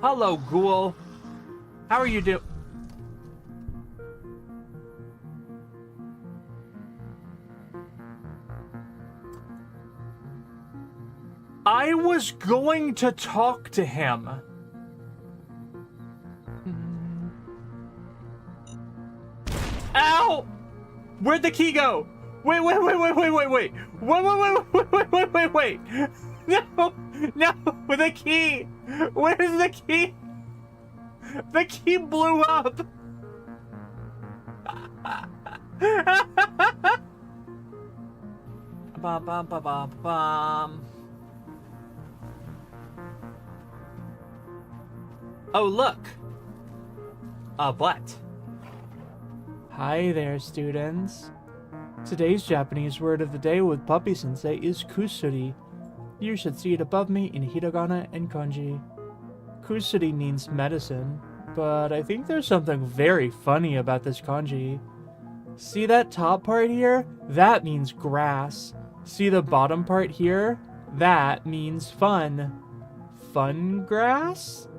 Hello, ghoul. How are you doing? I was going to talk to him. Ow! Where'd the key go? Wait. Wait. No, the key. Where's the key? The key blew up. Oh, look. A butt. Hi there, students. Today's Japanese word of the day with Puppy-sensei is kusuri. You should see it above me in hiragana and kanji. Kusuri means medicine, but I think there's something very funny about this kanji. See that top part here? That means grass. See the bottom part here? That means fun. Fun grass?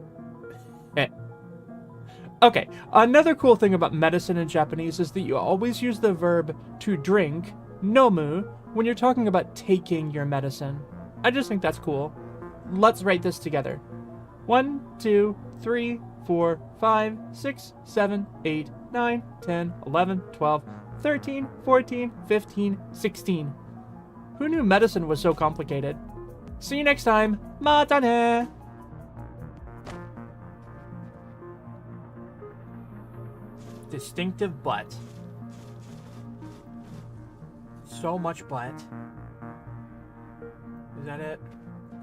Okay, another cool thing about medicine in Japanese is that you always use the verb to drink, nomu, when you're talking about taking your medicine. I just think that's cool. Let's write this together. 1, 2, 3, 4, 5, 6, 7, 8, 9, 10, 11, 12, 13, 14, 15, 16. Who knew medicine was so complicated? See you next time. Mata ne! Distinctive butt. So much butt. Is that it?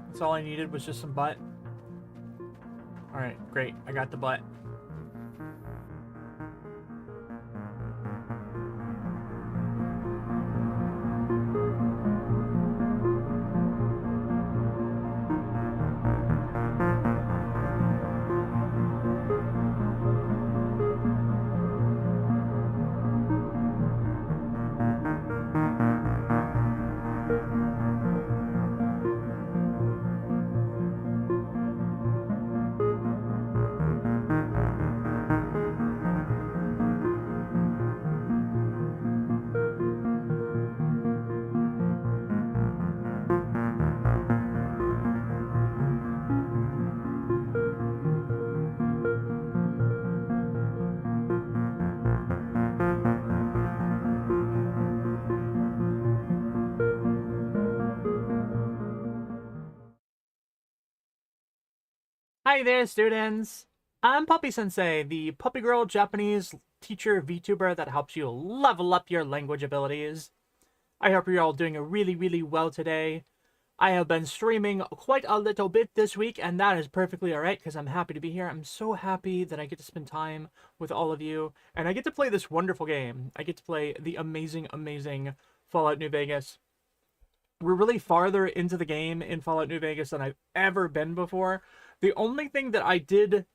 That's all I needed was just some butt? Alright, great. I got the butt. Hi there, students! I'm Puppy-sensei, the puppy girl Japanese teacher VTuber that helps you level up your language abilities. I hope you're all doing really well today. I have been streaming quite a little bit this week, and that is perfectly alright because I'm happy to be here. I'm so happy that I get to spend time with all of you, and I get to play this wonderful game. I get to play the amazing Fallout New Vegas. We're really farther into the game in Fallout New Vegas than I've ever been before. The only thing that I did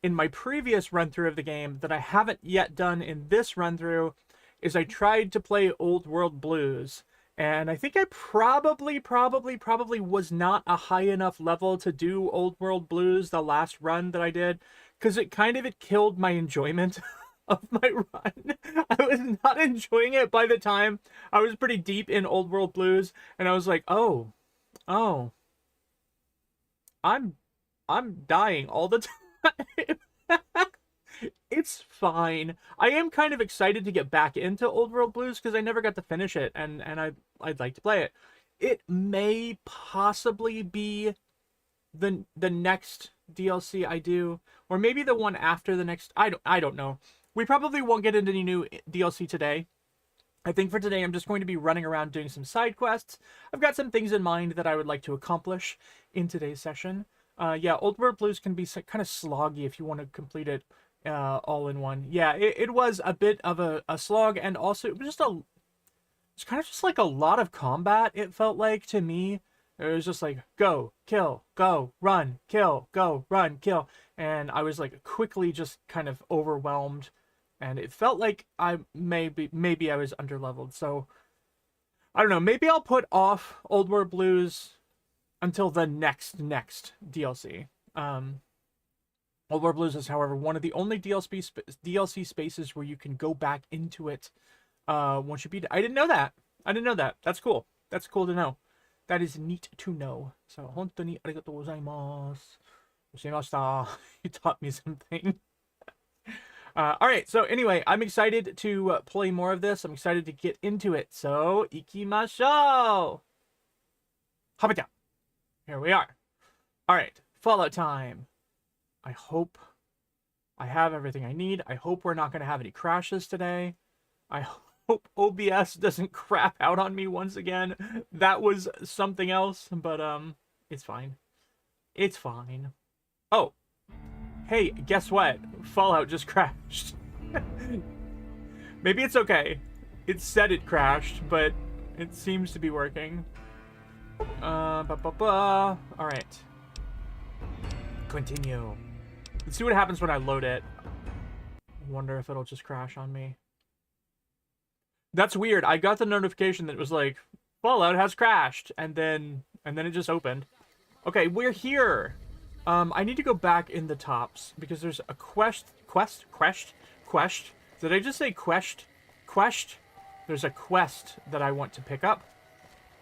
in my previous run-through of the game that I haven't yet done in this run-through is I tried to play Old World Blues. And I think I probably was not a high enough level to do Old World Blues the last run that I did, because it killed my enjoyment of my run. I was not enjoying it by the time I was pretty deep in Old World Blues, and I was like, oh, I'm dying all the time. It's fine. I am kind of excited to get back into Old World Blues because I never got to finish it, and I'd like to play it. It may possibly be the next DLC I do, or maybe the one after the next. I don't know. We probably won't get into any new DLC today. I think for today I'm just going to be running around doing some side quests. I've got some things in mind that I would like to accomplish in today's session. Yeah, Old World Blues can be kind of sloggy if you want to complete it all in one. Yeah, it was a bit of a slog, and also it was just it's kind of just like a lot of combat, it felt like to me. It was just like, go, kill, go, run, kill, go, run, kill. And I was like quickly just kind of overwhelmed, and it felt like I maybe I was underleveled. So I don't know, maybe I'll put off Old World Blues until the next DLC. Old World Blues is, however, one of the only DLC spaces where you can go back into it once you beat it. I didn't know that. I didn't know that. That's cool. That's cool to know. That is neat to know. So, 本当にありがとうございます。教えました。You taught me something. Alright, so anyway, I'm excited to play more of this. I'm excited to get into it. So, 行きましょう! Habita! Here we are. Alright, Fallout time. I hope I have everything I need. I hope we're not going to have any crashes today. I hope OBS doesn't crap out on me once again. That was something else, but it's fine. It's fine. Oh, hey, guess what? Fallout just crashed. Maybe it's okay. It said it crashed, but it seems to be working. Alright. Continue. Let's see what happens when I load it. I wonder if it'll just crash on me. That's weird. I got the notification that was like, Fallout has crashed, and then it just opened. Okay, we're here. I need to go back in the tops because there's a quest. Did I just say quest? There's a quest that I want to pick up.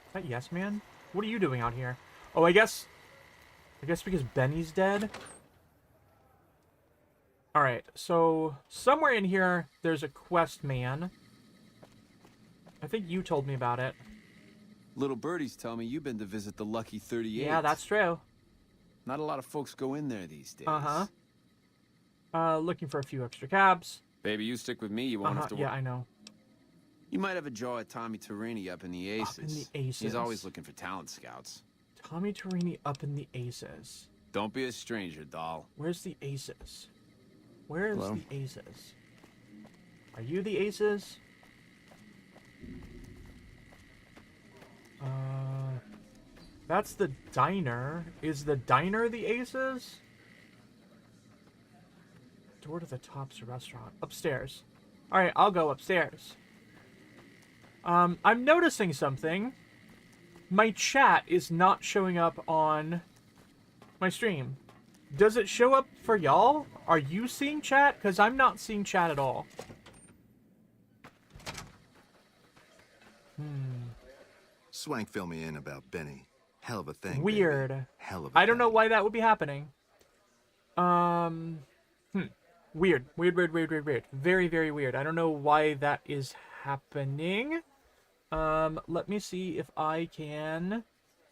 Is that yes, man? What are you doing out here? Oh, I guess because Benny's dead. Alright, so somewhere in here, there's a quest man. I think you told me about it. Little birdies tell me you've been to visit the Lucky 38. Yeah, that's true. Not a lot of folks go in there these days. Looking for a few extra cabs. Baby, you stick with me, you won't have to work. Yeah, I know. You might have a jaw at Tommy Tarini up in the Aces. Up in the Aces. He's always looking for talent scouts. Tommy Tarini up in the Aces. Don't be a stranger, doll. Where's the Aces? Where's the Aces? Are you the Aces? That's the diner. Is the diner the Aces? Door to the Tops restaurant. Upstairs. Alright, I'll go upstairs. I'm noticing something. My chat is not showing up on my stream. Does it show up for y'all? Are you seeing chat? Because I'm not seeing chat at all. Swank fill me in about Benny. Hell of a thing. Weird. Baby. Hell of a I don't thing. know why that would be happening. Weird. Very, very weird. I don't know why that is happening. Let me see if I can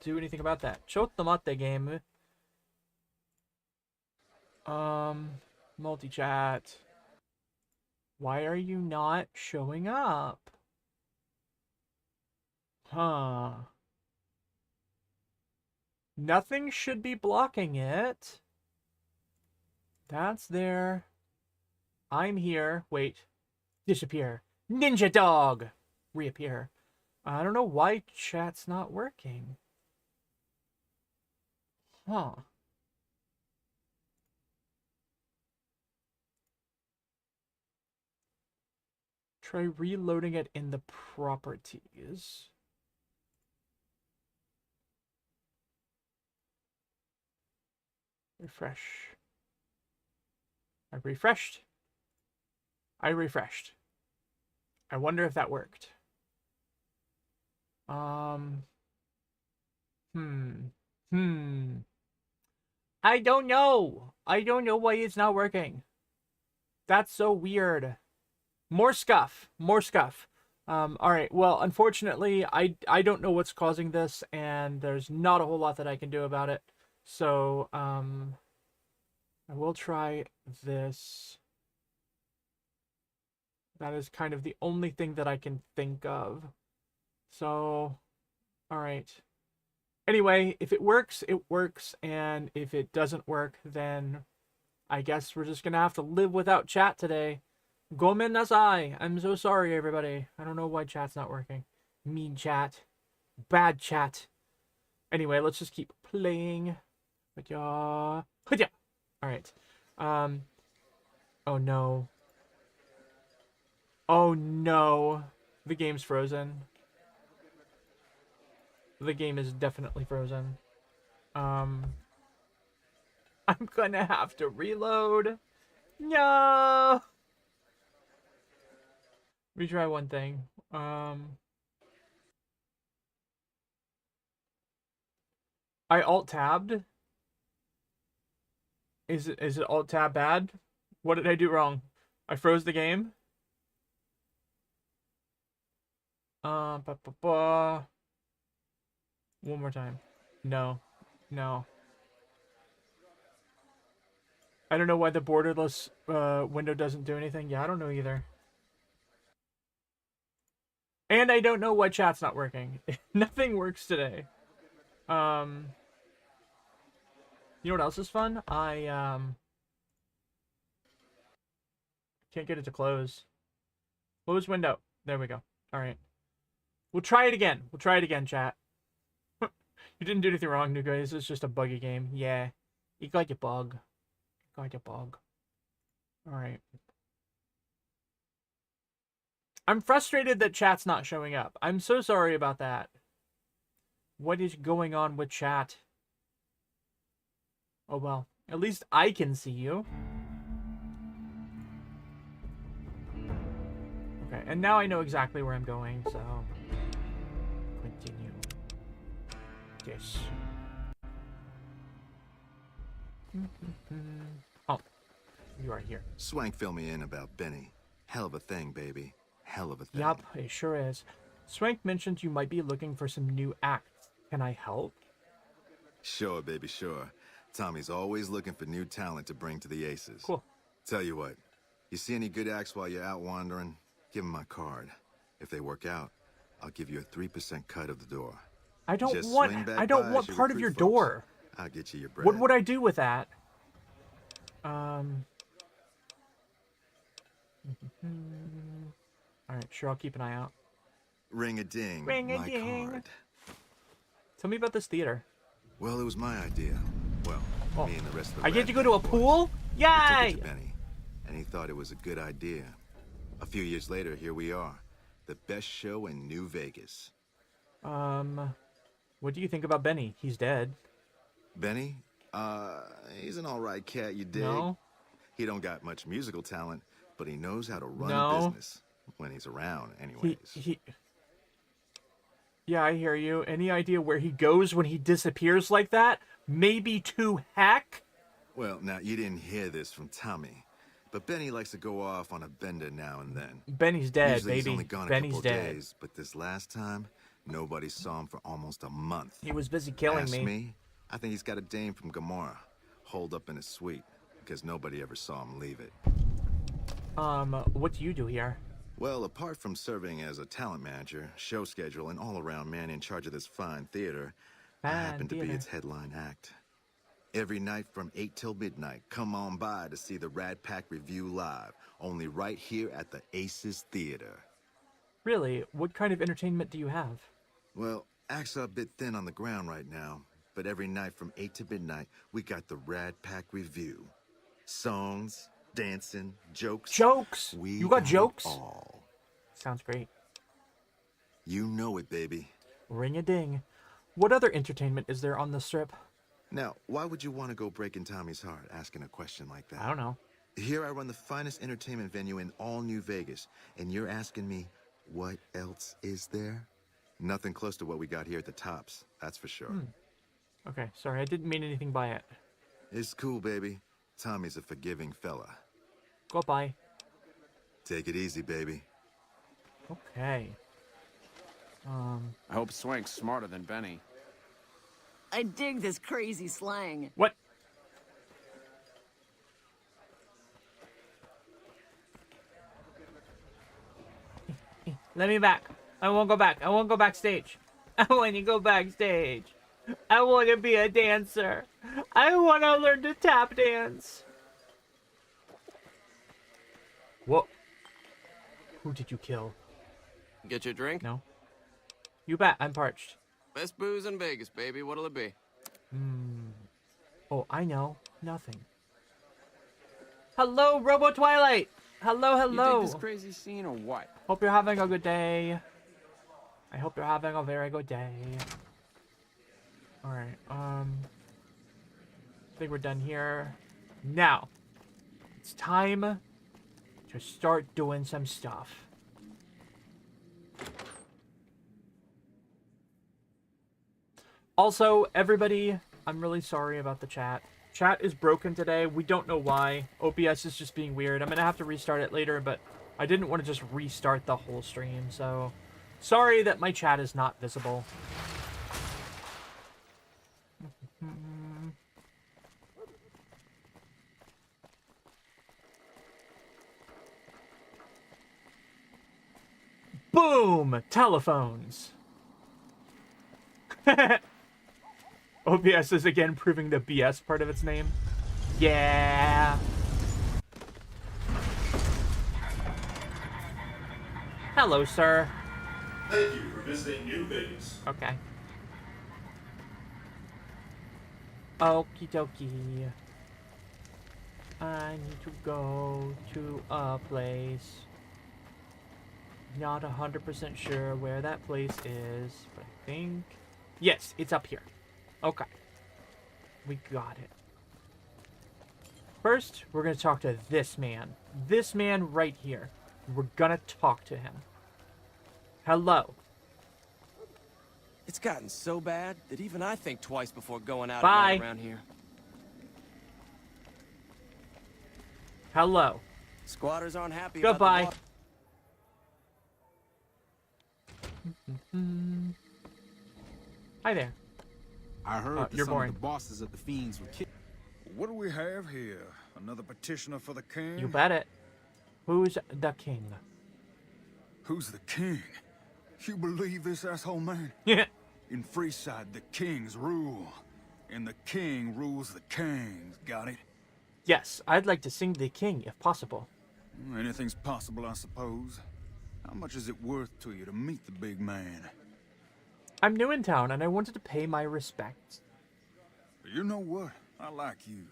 do anything about that. Chotto matte game. Multi-chat. Why are you not showing up? Huh. Nothing should be blocking it. That's there. I'm here. Wait. Disappear. Ninja dog! Reappear. I don't know why chat's not working. Huh. Try reloading it in the properties. Refresh. I refreshed. I wonder if that worked. I don't know. I don't know why it's not working. That's so weird. More scuff. Alright, well, unfortunately, I don't know what's causing this, and there's not a whole lot that I can do about it. So, I will try this. That is kind of the only thing that I can think of. So, alright. Anyway, if it works, it works, and if it doesn't work, then I guess we're just gonna have to live without chat today. Gomen nasai. I'm so sorry, everybody. I don't know why chat's not working. Mean chat. Bad chat. Anyway, let's just keep playing. Alright. Oh no. Oh no. The game's frozen. The game is definitely frozen. I'm gonna have to reload. No. Retry one thing. I alt-tabbed. Is it alt-tab bad? What did I do wrong? I froze the game. Ba, ba, ba. One more time. No. No. I don't know why the borderless window doesn't do anything. Yeah, I don't know either. And I don't know why chat's not working. Nothing works today. You know what else is fun? I can't get it to close. Close window. There we go. All right. We'll try it again. We'll try it again, chat. You didn't do anything wrong, new guys. It's just a buggy game. Yeah. You got your bug. You got your bug. All right. I'm frustrated that chat's not showing up. I'm so sorry about that. What is going on with chat? Oh well. At least I can see you. Okay, and now I know exactly where I'm going, so... Continue. Yes. Oh, you are here. Swank filled me in about Benny. Hell of a thing, baby. Hell of a thing. Yup, it sure is. Swank mentioned you might be looking for some new acts. Can I help? Sure, baby, sure. Tommy's always looking for new talent to bring to the Aces. Cool. Tell you what, you see any good acts while you're out wandering, give 'em my card. If they work out, I'll give you a 3% cut of the door. I don't Just want swing back I don't by want as you part of recruit your folks. door. I'll get you your bread. What would I do with that? Alright, sure, I'll keep an eye out. Ring-a-ding, Ring-a-ding. my card. Tell me about this theater. Well, it was my idea. Well, Oh, me and the rest of the I get Rat to go to a Pack boys. pool? We took it Yay! to Benny, and he thought it was a good idea. A few years later, here we are. The best show in New Vegas. What do you think about Benny? He's dead. Benny? He's an alright cat, you dig? No? He don't got much musical talent, but he knows how to run No. a business. When he's around, anyways. Yeah, I hear you. Any idea where he goes when he disappears like that? Maybe to heck? Well, now, you didn't hear this from Tommy, but Benny likes to go off on a bender now and then. Benny's dead, Usually he's baby. only gone a Benny's couple dead. days, but this last time, nobody saw him for almost a month. He was busy killing Ask me. me, I think he's got a dame from Gomorrah, holed up in his suite, because nobody ever saw him leave it. What do you do here? Well, apart from serving as a talent manager, show schedule, and all-around man in charge of this fine theater, I happen to be theater. its headline act. Every night from 8 till midnight, come on by to see the Rat Pack Review live, only right here at the Aces Theater. Really? What kind of entertainment do you have? Well, acts are a bit thin on the ground right now, but every night from 8 to midnight, we got the Rat Pack Review. Songs, dancing, jokes. Jokes! We You got it jokes? all. Sounds great. You know it, baby. Ring-a-ding. What other entertainment is there on the strip? Now, why would you want to go breaking Tommy's heart asking a question like that? I don't know. Here I run the finest entertainment venue in all New Vegas, and you're asking me, what else is there? Nothing close to what we got here at the Tops, that's for sure. Okay, sorry, I didn't mean anything by it. It's cool, baby. Tommy's a forgiving fella. Goodbye. Take it easy, baby. Okay. I hope Swank's smarter than Benny. I dig this crazy slang. What? Let me back. I won't go back. I won't go backstage. I want to go backstage. I want to be a dancer. I want to learn to tap dance. What? Who did you kill? Get your drink? No. You bet. I'm parched. Best booze in Vegas, baby. What'll it be? Oh, I know. Nothing. Hello, Robo Twilight. Hello, You hello. dig this crazy scene or what? Hope you're having a good day. I hope you're having a very good day. Alright, think we're done here. Now, it's time to start doing some stuff. Also, everybody, I'm really sorry about the chat. Chat is broken today. We don't know why. OBS is just being weird. I'm going to have to restart it later, but I didn't want to just restart the whole stream, so sorry that my chat is not visible. Boom! Telephones. OBS is again proving the BS part of its name. Yeah. Hello, sir. Thank you for visiting New Vegas. Okay. Okie dokie. I need to go to a place. Not 100% sure where that place is, but I think... Yes, it's up here. Okay. We got it. First, we're going to talk to this man. This man right here. We're going to talk to him. Hello. It's gotten so bad that even I think twice before going out Bye. at night around here. Hello. Squatters aren't happy Goodbye. about the Hi there. I heard that you're some boring. of the bosses of the fiends were killed. What do we have here? Another petitioner for the king? You bet it. Who's the king? Who's the king? You believe this asshole man? Yeah. In Freeside, the kings rule. And the king rules the kings. Got it? Yes, I'd like to sing the king if possible. Anything's possible, I suppose. How much is it worth to you to meet the big man? I'm new in town and I wanted to pay my respects. You know what? I like you.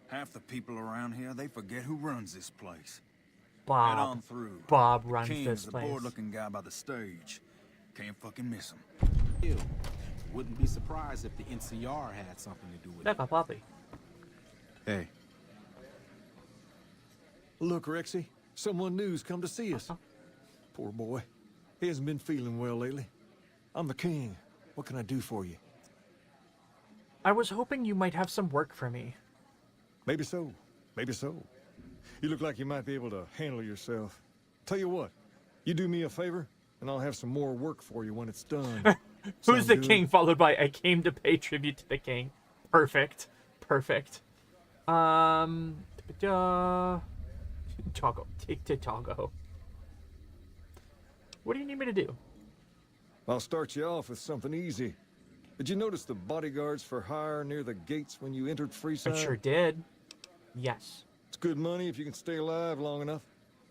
Half the people around here, they forget who runs this place. Head on Bob. through. Bob runs King's this the place. bored-looking guy by the stage. Can't fucking miss him. Killed. Wouldn't be surprised if the NCR had something to do with it. Look, Poppy. Hey. Look, Rexy, someone new's come to see us. Poor boy. He hasn't been feeling well lately. I'm the king. What can I do for you? I was hoping you might have some work for me. Maybe so. Maybe so. You look like you might be able to handle yourself. Tell you what, you do me a favor, and I'll have some more work for you when it's done. Who's Sound the good? king? Followed by I came to pay tribute to the king. Perfect. Perfect. Toggle. Take to Toggle. What do you need me to do? I'll start you off with something easy. Did you notice the bodyguards for hire near the gates when you entered Freeside? I sure did. Yes. It's good money if you can stay alive long enough.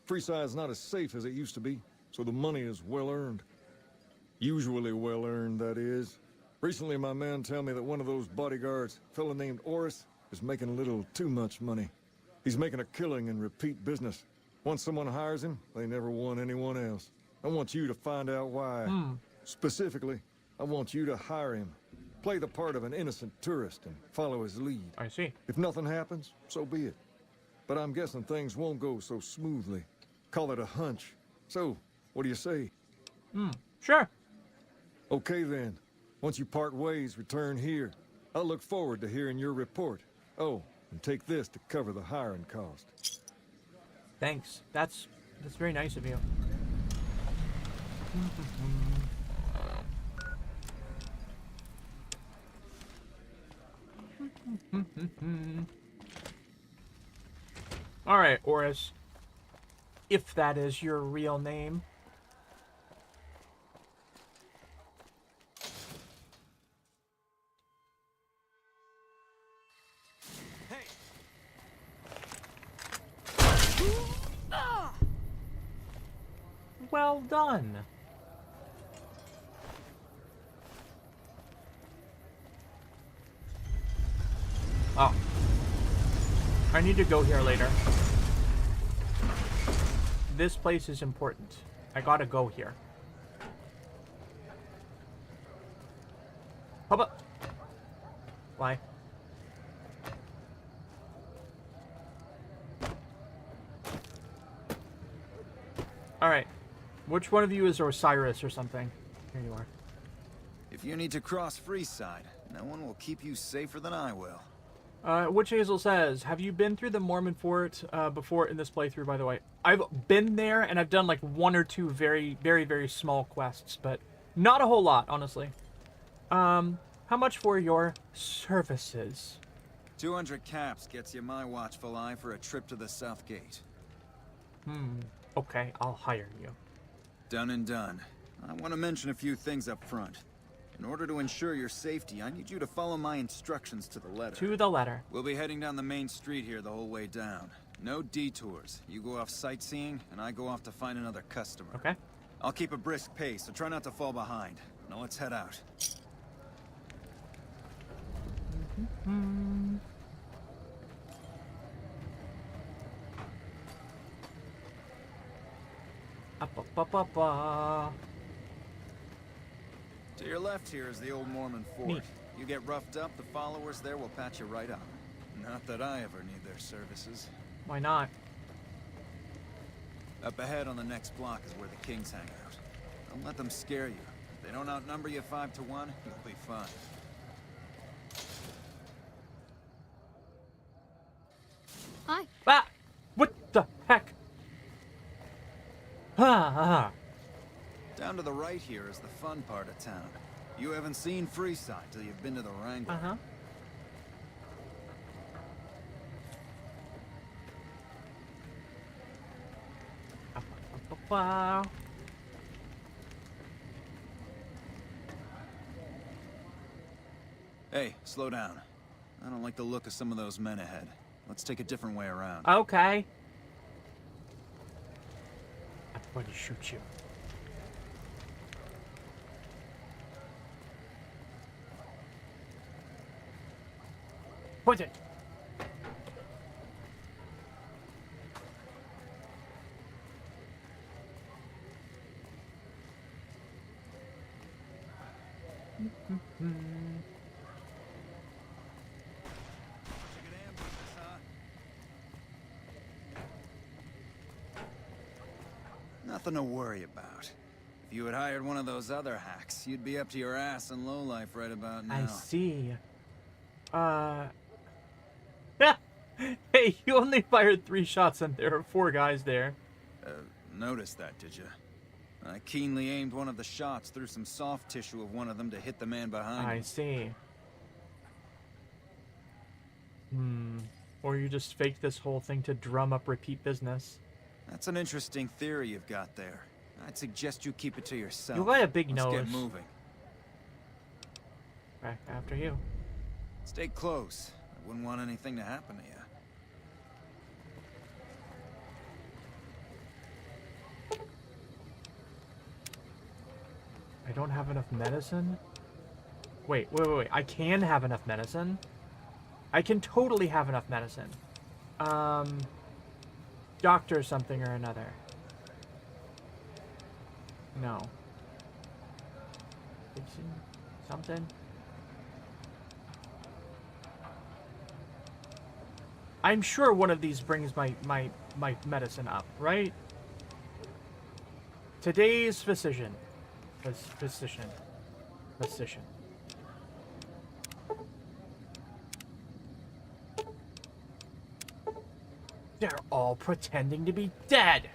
Freeside's not as safe as it used to be, so the money is well earned. Usually well earned, that is. Recently, my man tell me that one of those bodyguards, a fella named Oris, is making a little too much money. He's making a killing in repeat business. Once someone hires him, they never want anyone else. I want you to find out why. Specifically, I want you to hire him. Play the part of an innocent tourist and follow his lead. I see. If nothing happens, so be it. But I'm guessing things won't go so smoothly. Call it a hunch. So, what do you say? Sure. Okay then. Once you part ways, return here. I'll look forward to hearing your report. Oh, and take this to cover the hiring cost. Thanks. That's very nice of you. All right, Oris. If that is your real name. Well done. Oh. I need to go here later. This place is important. I gotta go here. How about... Why? Alright. Which one of you is Osiris or something? Here you are. If you need to cross Freeside, no one will keep you safer than I will. Witch Hazel says, have you been through the Mormon Fort before in this playthrough, by the way? I've been there, and I've done like 1 or 2 very, very, very small quests, but not a whole lot, honestly. How much for your services? 200 caps gets you my watchful eye for a trip to the South Gate. Okay, I'll hire you. Done and done. I want to mention a few things up front. In order to ensure your safety, I need you to follow my instructions to the letter. To the letter. We'll be heading down the main street here the whole way down. No detours. You go off sightseeing, and I go off to find another customer. Okay. I'll keep a brisk pace, so try not to fall behind. Now let's head out. To your left here is the old Mormon fort. Neat. You get roughed up, the followers there will patch you right up. Not that I ever need their services. Why not? Up ahead on the next block is where the kings hang out. Don't let them scare you. If they don't outnumber you 5 to 1, you'll be fine. Hi. Ah! What the heck? Ah! Down to the right here is the fun part of town. You haven't seen Freeside till you've been to the Wrangler. Uh-huh. Wow. Hey, slow down. I don't like the look of some of those men ahead. Let's take a different way around. Okay. I'm going to shoot you. Point it. Nothing to worry about. If you had hired one of those other hacks, you'd be up to your ass in lowlife right about now. I see. Hey, you only fired 3 shots and there are 4 guys there. Noticed that, did you? I keenly aimed one of the shots through some soft tissue of one of them to hit the man behind I him. see. Or you just faked this whole thing to drum up repeat business. That's an interesting theory you've got there. I'd suggest you keep it to yourself. You got a big Let's nose. get moving. Back after you. Stay close. I wouldn't want anything to happen to you. I don't have enough medicine? Wait. I can have enough medicine? I can totally have enough medicine. Doctor something or another. No. Fixing something? I'm sure one of these brings my medicine up, right? Today's physician. Physician. They're all pretending to be dead.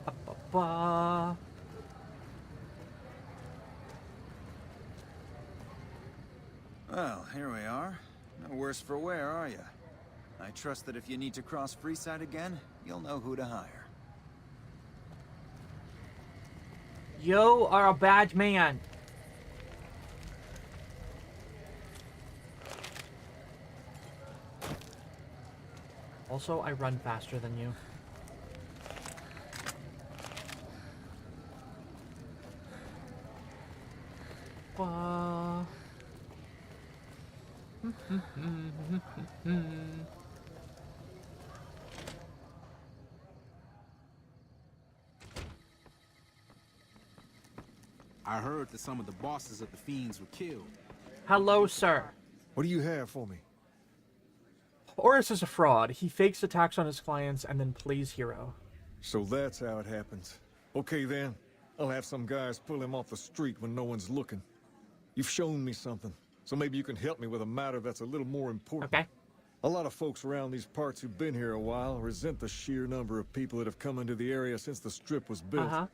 Ba-ba-ba. Well, here we are. No worse for wear, are you? I trust that if you need to cross Freeside again, you'll know who to hire. You are a bad man. Also, I run faster than you. Ba. I heard that some of the bosses of the Fiends were killed. Hello, sir. What do you have for me? Horus is a fraud. He fakes attacks on his clients and then plays hero. So that's how it happens. Okay then, I'll have some guys pull him off the street when no one's looking. You've shown me something, so maybe you can help me with a matter that's a little more important. Okay. A lot of folks around these parts who've been here a while resent the sheer number of people that have come into the area since the strip was built.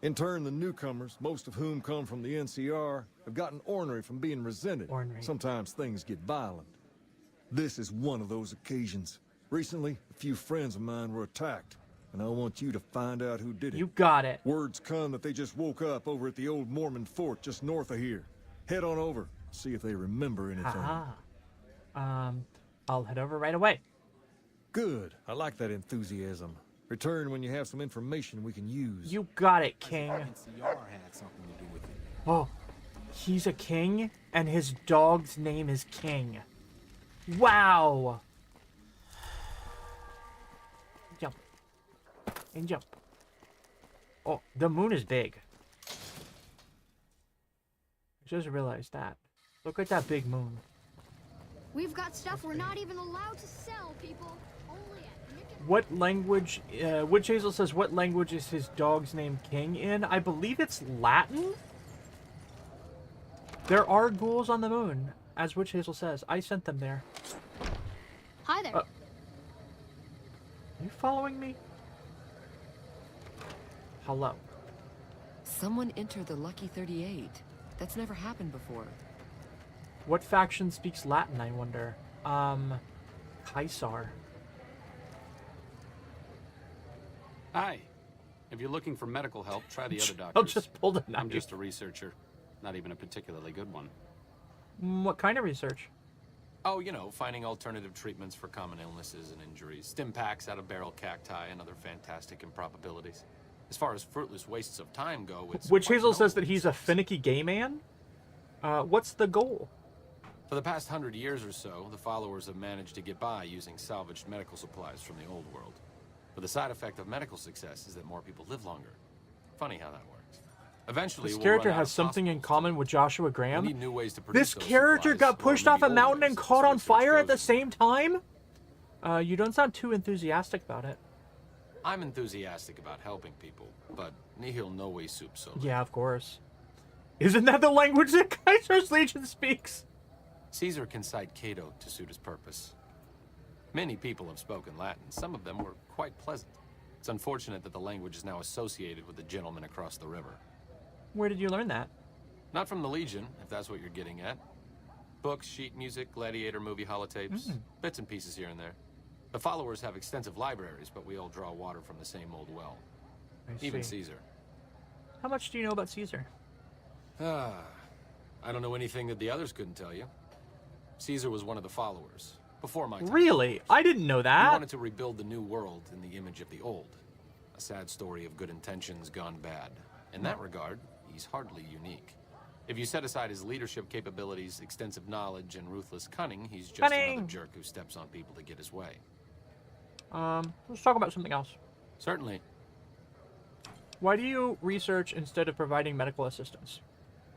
In turn, the newcomers, most of whom come from the NCR, have gotten ornery from being resented. Ornery. Sometimes things get violent. This is one of those occasions. Recently, a few friends of mine were attacked, and I want you to find out who did it. You got it. Words come that they just woke up over at the old Mormon fort just north of here. Head on over, see if they remember anything. I'll head over right away. Good. I like that enthusiasm. Return when you have some information we can use. You got it, King. NCR had something to do with it. Oh, he's a king, and his dog's name is King. Wow. Jump. And jump. Oh, the moon is big. I just realized that. Look at that big moon. We've got stuff we're not even allowed to sell, people. Only at Nick and What language, Witch Hazel says, what language is his dog's name King in? I believe it's Latin? There are ghouls on the moon, as Witch Hazel says. I sent them there. Hi there. Are you following me? Hello. Someone entered the Lucky 38. That's never happened before. What faction speaks Latin, I wonder? Caesar. Hi. If you're looking for medical help, try the other doctors. I'll just pull the knife. I'm just a researcher. Not even a particularly good one. What kind of research? Oh, you know, finding alternative treatments for common illnesses and injuries. Stim packs out of barrel cacti and other fantastic improbabilities. As far as fruitless wastes of time go, it's... Witch Hazel says that he's a finicky gay man? What's the goal? For the past 100 years or so, the followers have managed to get by using salvaged medical supplies from the old world. But the side effect of medical success is that more people live longer. Funny how that works. Eventually, This we'll character run out has of something in hospitals. common with Joshua We Graham. need new ways to produce This those character supplies, got while pushed off a maybe mountain old and ways caught that on research fire at goes the same time? You don't sound too enthusiastic about it. I'm enthusiastic about helping people, but nihil no sup solo. Yeah, of course. Isn't that the language that Kaiser's Legion speaks? Caesar can cite Cato to suit his purpose. Many people have spoken Latin. Some of them were quite pleasant. It's unfortunate that the language is now associated with the gentleman across the river. Where did you learn that? Not from the Legion, if that's what you're getting at. Books, sheet music, gladiator movie holotapes, bits and pieces here and there. The followers have extensive libraries, but we all draw water from the same old well. Even see. Caesar. How much do you know about Caesar? I don't know anything that the others couldn't tell you. Caesar was one of the followers, before my time. Really? I didn't know He that. wanted to rebuild the new world in the image of the old. A sad story of good intentions gone bad. In that regard, he's hardly unique. If you set aside his leadership capabilities, extensive knowledge, and ruthless cunning, he's just another jerk who steps on people to get his way. Let's talk about something else. Certainly. Why do you research instead of providing medical assistance?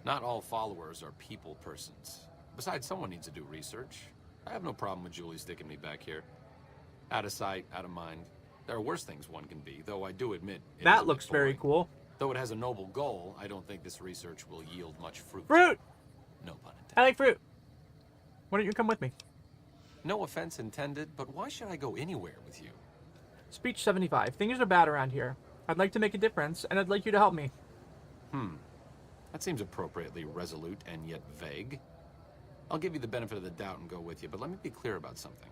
Not all followers are people persons. Besides, someone needs to do research. I have no problem with Julie sticking me back here. Out of sight, out of mind. There are worse things one can be, though I do admit it is a That bit looks very boring. cool. Though it has a noble goal, I don't think this research will yield much fruit. Fruit! No pun intended. I like fruit. Why don't you come with me? No offense intended, but why should I go anywhere with you? Speech 75. Things are bad around here. I'd like to make a difference, and I'd like you to help me. That seems appropriately resolute and yet vague. I'll give you the benefit of the doubt and go with you, but let me be clear about something.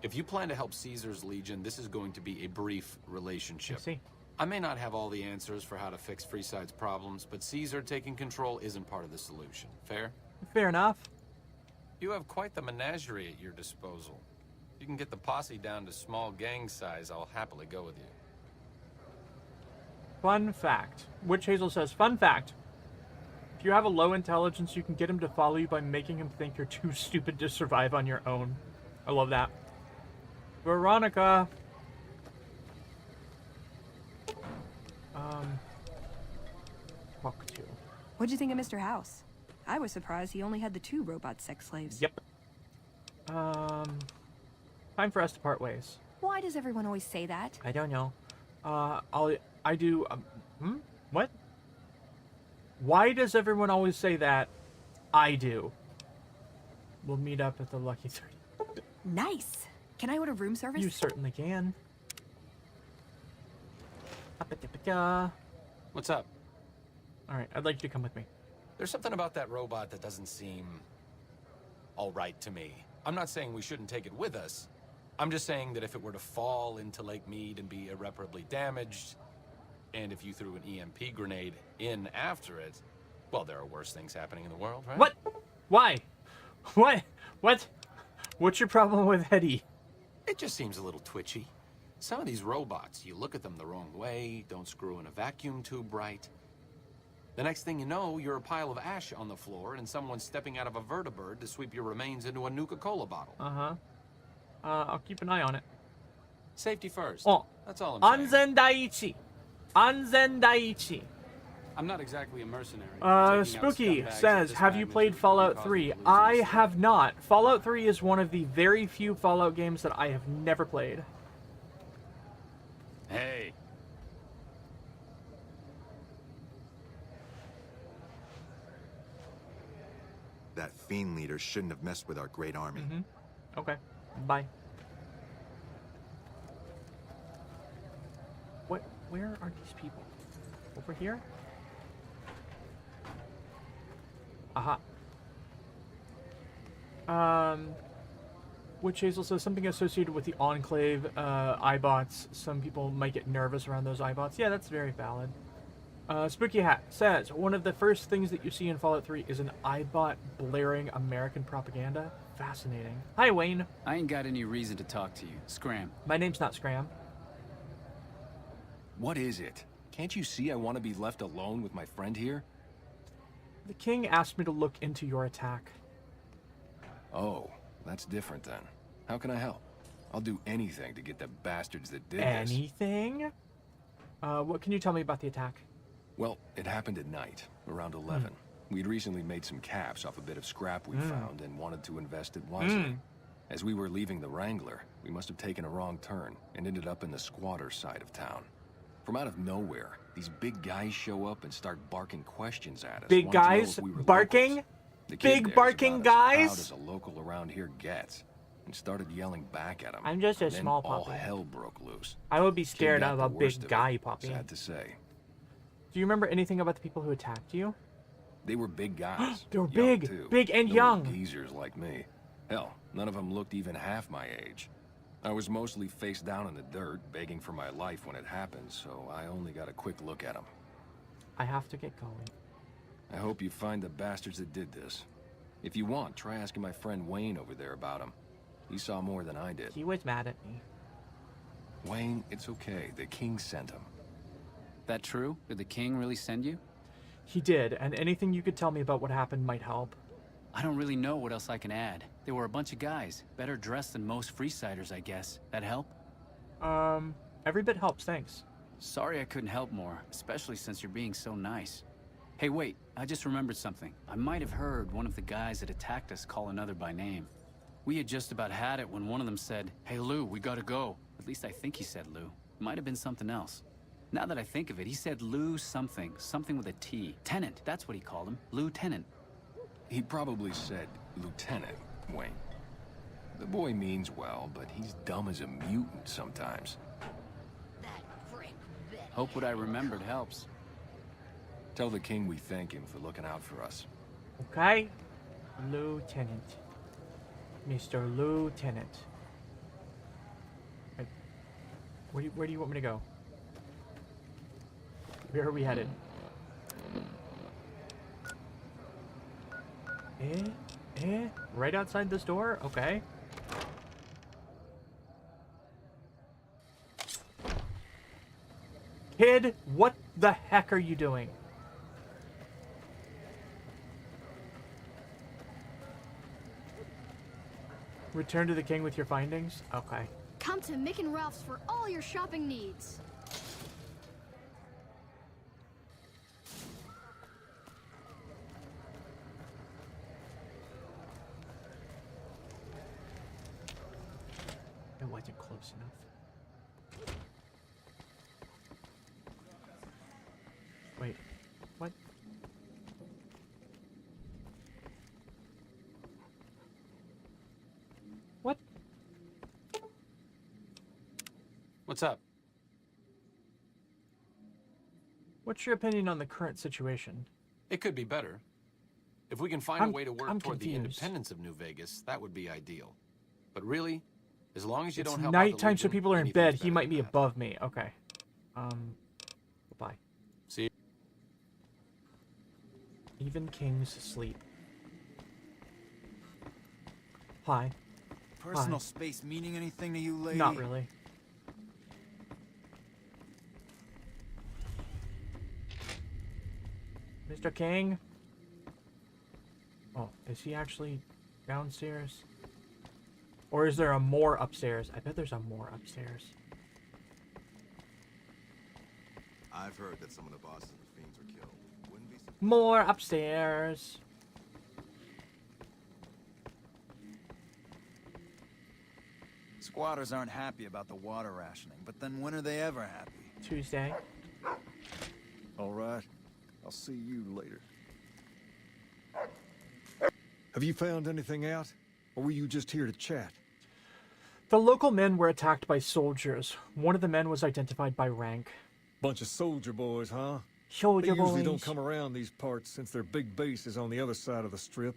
If you plan to help Caesar's Legion, this is going to be a brief relationship. I see. I may not have all the answers for how to fix Freeside's problems, but Caesar taking control isn't part of the solution. Fair? Fair enough. You have quite the menagerie at your disposal. You can get the posse down to small gang size, I'll happily go with you. Fun fact. Witch Hazel says, fun fact. If you have a low intelligence, you can get him to follow you by making him think you're too stupid to survive on your own. I love that. Veronica. Talk to. What'd you think of Mr. House? I was surprised he only had the 2 robot sex slaves. Yep. Time for us to part ways. Why does everyone always say that? I don't know. What? Why does everyone always say that? I do. We'll meet up at the Lucky 30. Nice. Can I order room service? You certainly can. What's up? Alright, I'd like you to come with me. There's something about that robot that doesn't seem all right to me. I'm not saying we shouldn't take it with us. I'm just saying that if it were to fall into Lake Mead and be irreparably damaged, and if you threw an EMP grenade in after it, well, there are worse things happening in the world, right? What? Why? What? What? What's your problem with Eddie? It just seems a little twitchy. Some of these robots, you look at them the wrong way, don't screw in a vacuum tube right. The next thing you know, you're a pile of ash on the floor and someone's stepping out of a vertibird to sweep your remains into a Nuka-Cola bottle. Uh-huh. I'll keep an eye on it. Safety first. Oh. That's all I'm saying. Anzen Daiichi. Anzen Daiichi. I'm not exactly a mercenary. Spooky says, have you played Fallout 3? I have not. Fallout 3 is one of the very few Fallout games that I have never played. Hey. That fiend leader shouldn't have messed with our great army. Okay. Bye. What? Where are these people? Over here? Aha. Witch Hazel says something associated with the Enclave iBots. Some people might get nervous around those iBots. Yeah, that's very valid. Spooky Hat says, one of the first things that you see in Fallout 3 is an iBot blaring American propaganda. Fascinating. Hi, Wayne. I ain't got any reason to talk to you. Scram. My name's not Scram. What is it? Can't you see I want to be left alone with my friend here? The king asked me to look into your attack. Oh, that's different then. How can I help? I'll do anything to get the bastards that did this. Anything? What can you tell me about the attack? Well, it happened at night, around 11. We'd recently made some caps off a bit of scrap we found and wanted to invest it wisely. As we were leaving the Wrangler, we must have taken a wrong turn and ended up in the squatter side of town. From out of nowhere, these big guys show up and start barking questions at us. Big guys barking? Big barking guys? As a local around here gets, and started yelling back at him. I'm just a and then small all puppy. hell broke loose. I would be scared King of got a the worst big of guy it, puppy. Sad to say. Do you remember anything about the people who attacked you? They were big guys. They were Young, big, too. big and No young. Geezers like me. Hell, none of them looked even half my age. I was mostly face down in the dirt, begging for my life when it happened, so I only got a quick look at them. I have to get going. I hope you find the bastards that did this. If you want, try asking my friend Wayne over there about him. He saw more than I did. He was mad at me. Wayne, it's okay. The king sent him. That true? Did the king really send you? He did, and anything you could tell me about what happened might help. I don't really know what else I can add. They were a bunch of guys, better dressed than most Freesiders, I guess. That help? Every bit helps, thanks. Sorry I couldn't help more, especially since you're being so nice. Hey, wait, I just remembered something. I might have heard one of the guys that attacked us call another by name. We had just about had it when one of them said, "Hey Lou, we gotta go." At least I think he said Lou. Might have been something else. Now that I think of it, he said Lou something with a T. Tenant, that's what he called him. Lieutenant. He probably said Lieutenant, Wayne. The boy means well, but he's dumb as a mutant sometimes. Hope what I remembered helps. Tell the king we thank him for looking out for us. Okay? Lieutenant. Mr. Lieutenant. Right. Where do you want me to go? Where are we headed? Right outside this door? Okay. Kid, what the heck are you doing? Return to the king with your findings? Okay. Come to Mick and Ralph's for all your shopping needs. wasn't close enough. Wait, what? What? What's up? What's your opinion on the current situation? It could be better. If we can find a way to work toward the confused. independence of New Vegas, that would be ideal. But really, as long as you It's don't help out the nighttime, so Legion, people are in anything's bed. He better might than be that. above me. Okay. Goodbye. See? Even kings sleep. Hi. Personal Hi. space meaning anything to you, lady? Not really. Mr. King? Oh, is he actually downstairs? Or is there a more upstairs? I bet there's a more upstairs. I've heard that some of the bosses of the Fiends were killed. Wouldn't be surprised. More upstairs. Squatters aren't happy about the water rationing, but then when are they ever happy? Tuesday. All right. I'll see you later. Have you found anything out? Or were you just here to chat? The local men were attacked by soldiers. One of the men was identified by rank. Bunch of soldier boys, huh? Soldier They usually boys. don't come around these parts since their big base is on the other side of the strip.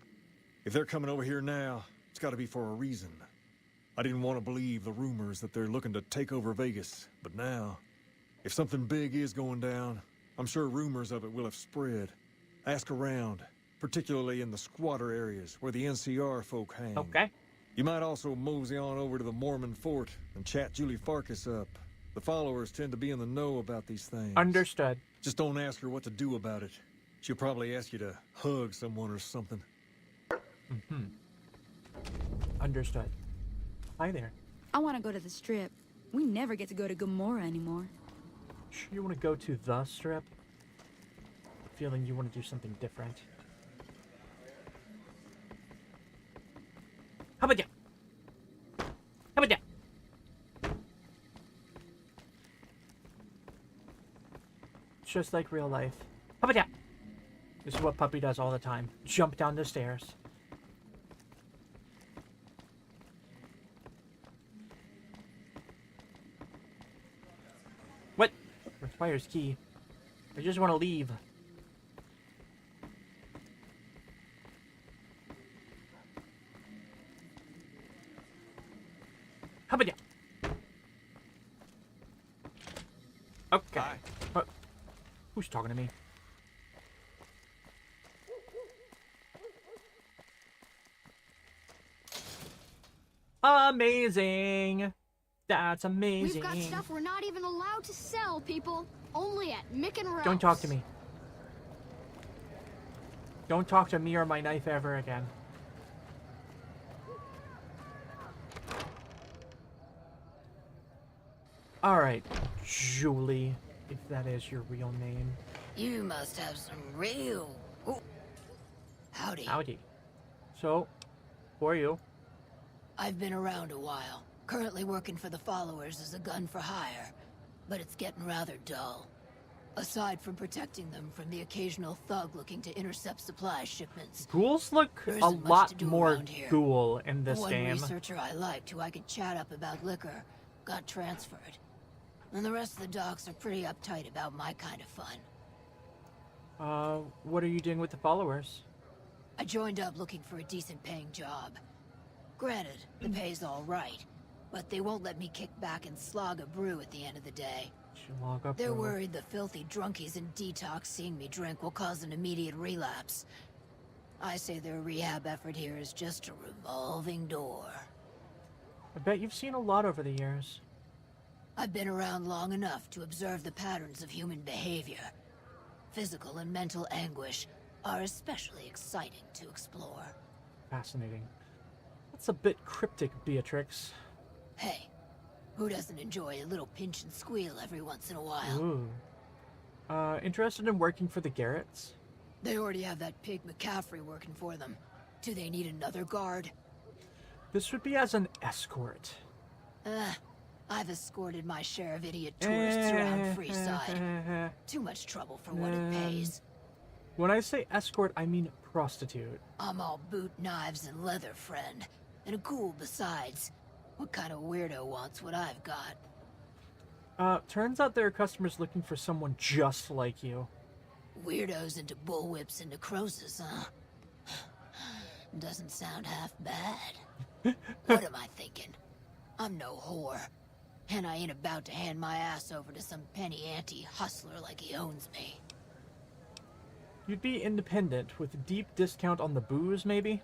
If they're coming over here now, it's got to be for a reason. I didn't want to believe the rumors that they're looking to take over Vegas, but now, if something big is going down, I'm sure rumors of it will have spread. Ask around, particularly in the squatter areas where the NCR folk hang. Okay. You might also mosey on over to the Mormon fort and chat Julie Farkas up. The followers tend to be in the know about these things. Understood. Just don't ask her what to do about it. She'll probably ask you to hug someone or something. Mm-hmm. Understood. Hi there. I want to go to the strip. We never get to go to Gomorrah anymore. You want to go to the strip? Feeling you want to do something different. How about that? How about that? It's just like real life. How about that? This is what Puppy does all the time. Jump down the stairs. What? Requires key. I just want to leave. How about that? Okay. Who's talking to me? Amazing. That's amazing. We've got stuff we're not even allowed to sell, people. Only at Mick and Ralph's. Don't talk to me. Don't talk to me or my knife ever again. Alright, Julie, if that is your real name. You must have some real... Ooh. Howdy. Howdy. So, who are you? I've been around a while. Currently working for the followers as a gun for hire. But it's getting rather dull. Aside from protecting them from the occasional thug looking to intercept supply shipments. Ghouls look there a isn't much lot to do more around here. ghoul in The this one game. researcher I liked who I could chat up about liquor got transferred. And the rest of the docs are pretty uptight about my kind of fun. What are you doing with the followers? I joined up looking for a decent paying job. Granted, the pay's all right, but they won't let me kick back and slog a brew at the end of the day. They're worried the filthy drunkies in detox seeing me drink will cause an immediate relapse. I say their rehab effort here is just a revolving door. I bet you've seen a lot over the years. I've been around long enough to observe the patterns of human behavior. Physical and mental anguish are especially exciting to explore. Fascinating. That's a bit cryptic, Beatrix. Hey, who doesn't enjoy a little pinch and squeal every once in a while? Ooh. Interested in working for the Garretts? They already have that pig McCaffrey working for them. Do they need another guard? This would be as an escort. I've escorted my share of idiot tourists around Freeside. Too much trouble for what it pays. When I say escort, I mean prostitute. I'm all boot, knives, and leather, friend. And a ghoul besides. What kind of weirdo wants what I've got? Turns out there are customers looking for someone just like you. Weirdos into bullwhips and necrosis, huh? Doesn't sound half bad. What am I thinking? I'm no whore. And I ain't about to hand my ass over to some penny ante hustler like he owns me. You'd be independent with a deep discount on the booze, maybe?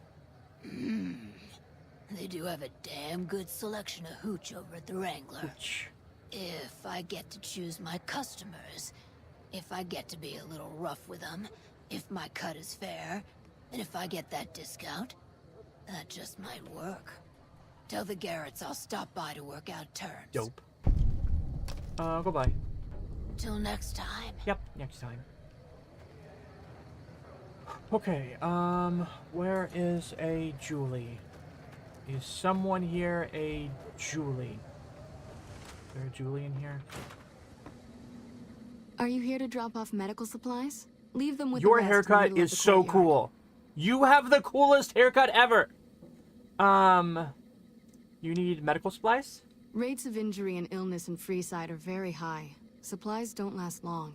They do have a damn good selection of hooch over at the Wrangler. Hooch. If I get to choose my customers, if I get to be a little rough with them, if my cut is fair, and if I get that discount, that just might work. Tell the Garretts I'll stop by to work out terms. Dope. Goodbye. Till next time. Yep, next time. Okay, where is a Julie? Is someone here a Julie? Is there a Julie in here? Are you here to drop off medical supplies? Leave them with Your the rest haircut in the middle of is the so courtyard. cool. You have the coolest haircut ever. You need medical supplies? Rates of injury and illness in Freeside are very high. Supplies don't last long.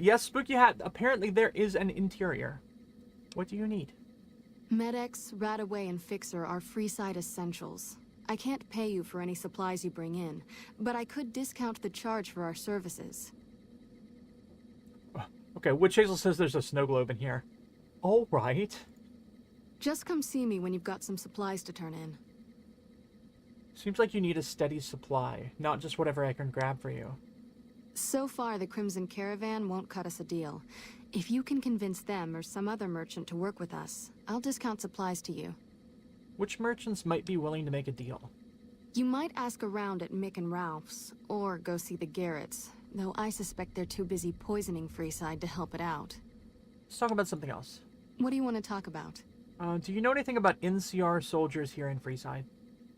Yes, Spooky Hat. Apparently there is an interior. What do you need? Med-X, Radaway, and Fixer are Freeside essentials. I can't pay you for any supplies you bring in, but I could discount the charge for our services. Okay, Witch Hazel says there's a snow globe in here. All right. Just come see me when you've got some supplies to turn in. Seems like you need a steady supply, not just whatever I can grab for you. So far, the Crimson Caravan won't cut us a deal. If you can convince them or some other merchant to work with us, I'll discount supplies to you. Which merchants might be willing to make a deal? You might ask around at Mick and Ralph's, or go see the Garretts, though I suspect they're too busy poisoning Freeside to help it out. Let's talk about something else. What do you want to talk about? Do you know anything about NCR soldiers here in Freeside?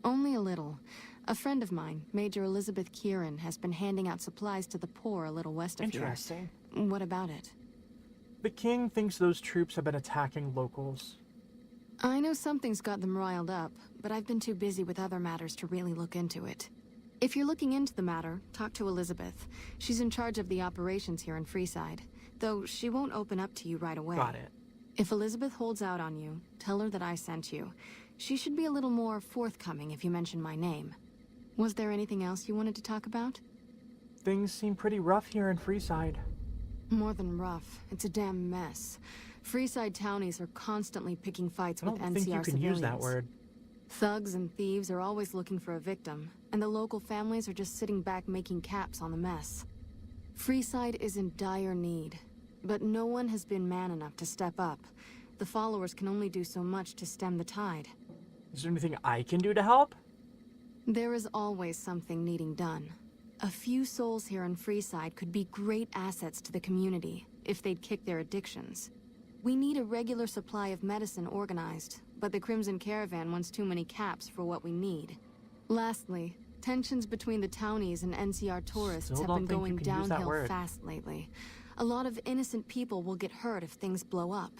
Only a little. A friend of mine, Major Elizabeth Kieran, has been handing out supplies to the poor a little west of here. Interesting. What about it? The king thinks those troops have been attacking locals. I know something's got them riled up, but I've been too busy with other matters to really look into it. If you're looking into the matter, talk to Elizabeth. She's in charge of the operations here in Freeside, though she won't open up to you right away. Got it. If Elizabeth holds out on you, tell her that I sent you. She should be a little more forthcoming if you mention my name. Was there anything else you wanted to talk about? Things seem pretty rough here in Freeside. More than rough. It's a damn mess. Freeside townies are constantly picking fights with NCR I don't think you can civilians. use that word. Thugs and thieves are always looking for a victim, and the local families are just sitting back making caps on the mess. Freeside is in dire need, but no one has been man enough to step up. The followers can only do so much to stem the tide. Is there anything I can do to help? There is always something needing done. A few souls here in Freeside could be great assets to the community if they'd kick their addictions. We need a regular supply of medicine organized, but the Crimson Caravan wants too many caps for what we need. Lastly, tensions between the townies and NCR tourists Still have don't been think you going can use that downhill word. fast lately. A lot of innocent people will get hurt if things blow up.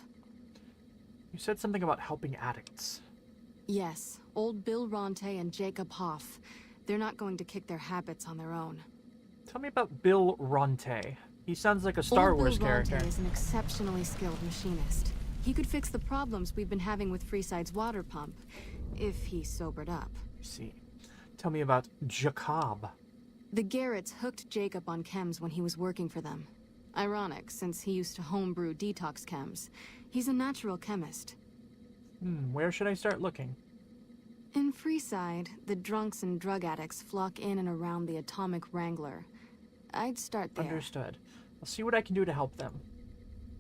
You said something about helping addicts. Yes, old Bill Ronte and Jacob Hoff. They're not going to kick their habits on their own. Tell me about Bill Ronte. He sounds like a Star Old Wars Bill character. Ronte is an exceptionally skilled machinist. He could fix the problems we've been having with Freeside's water pump, if he sobered up. See. Tell me about Jacob. The Garretts hooked Jacob on chems when he was working for them. Ironic, since he used to homebrew detox chems. He's a natural chemist. Where should I start looking? In Freeside, the drunks and drug addicts flock in and around the Atomic Wrangler. I'd start there. Understood. I'll see what I can do to help them.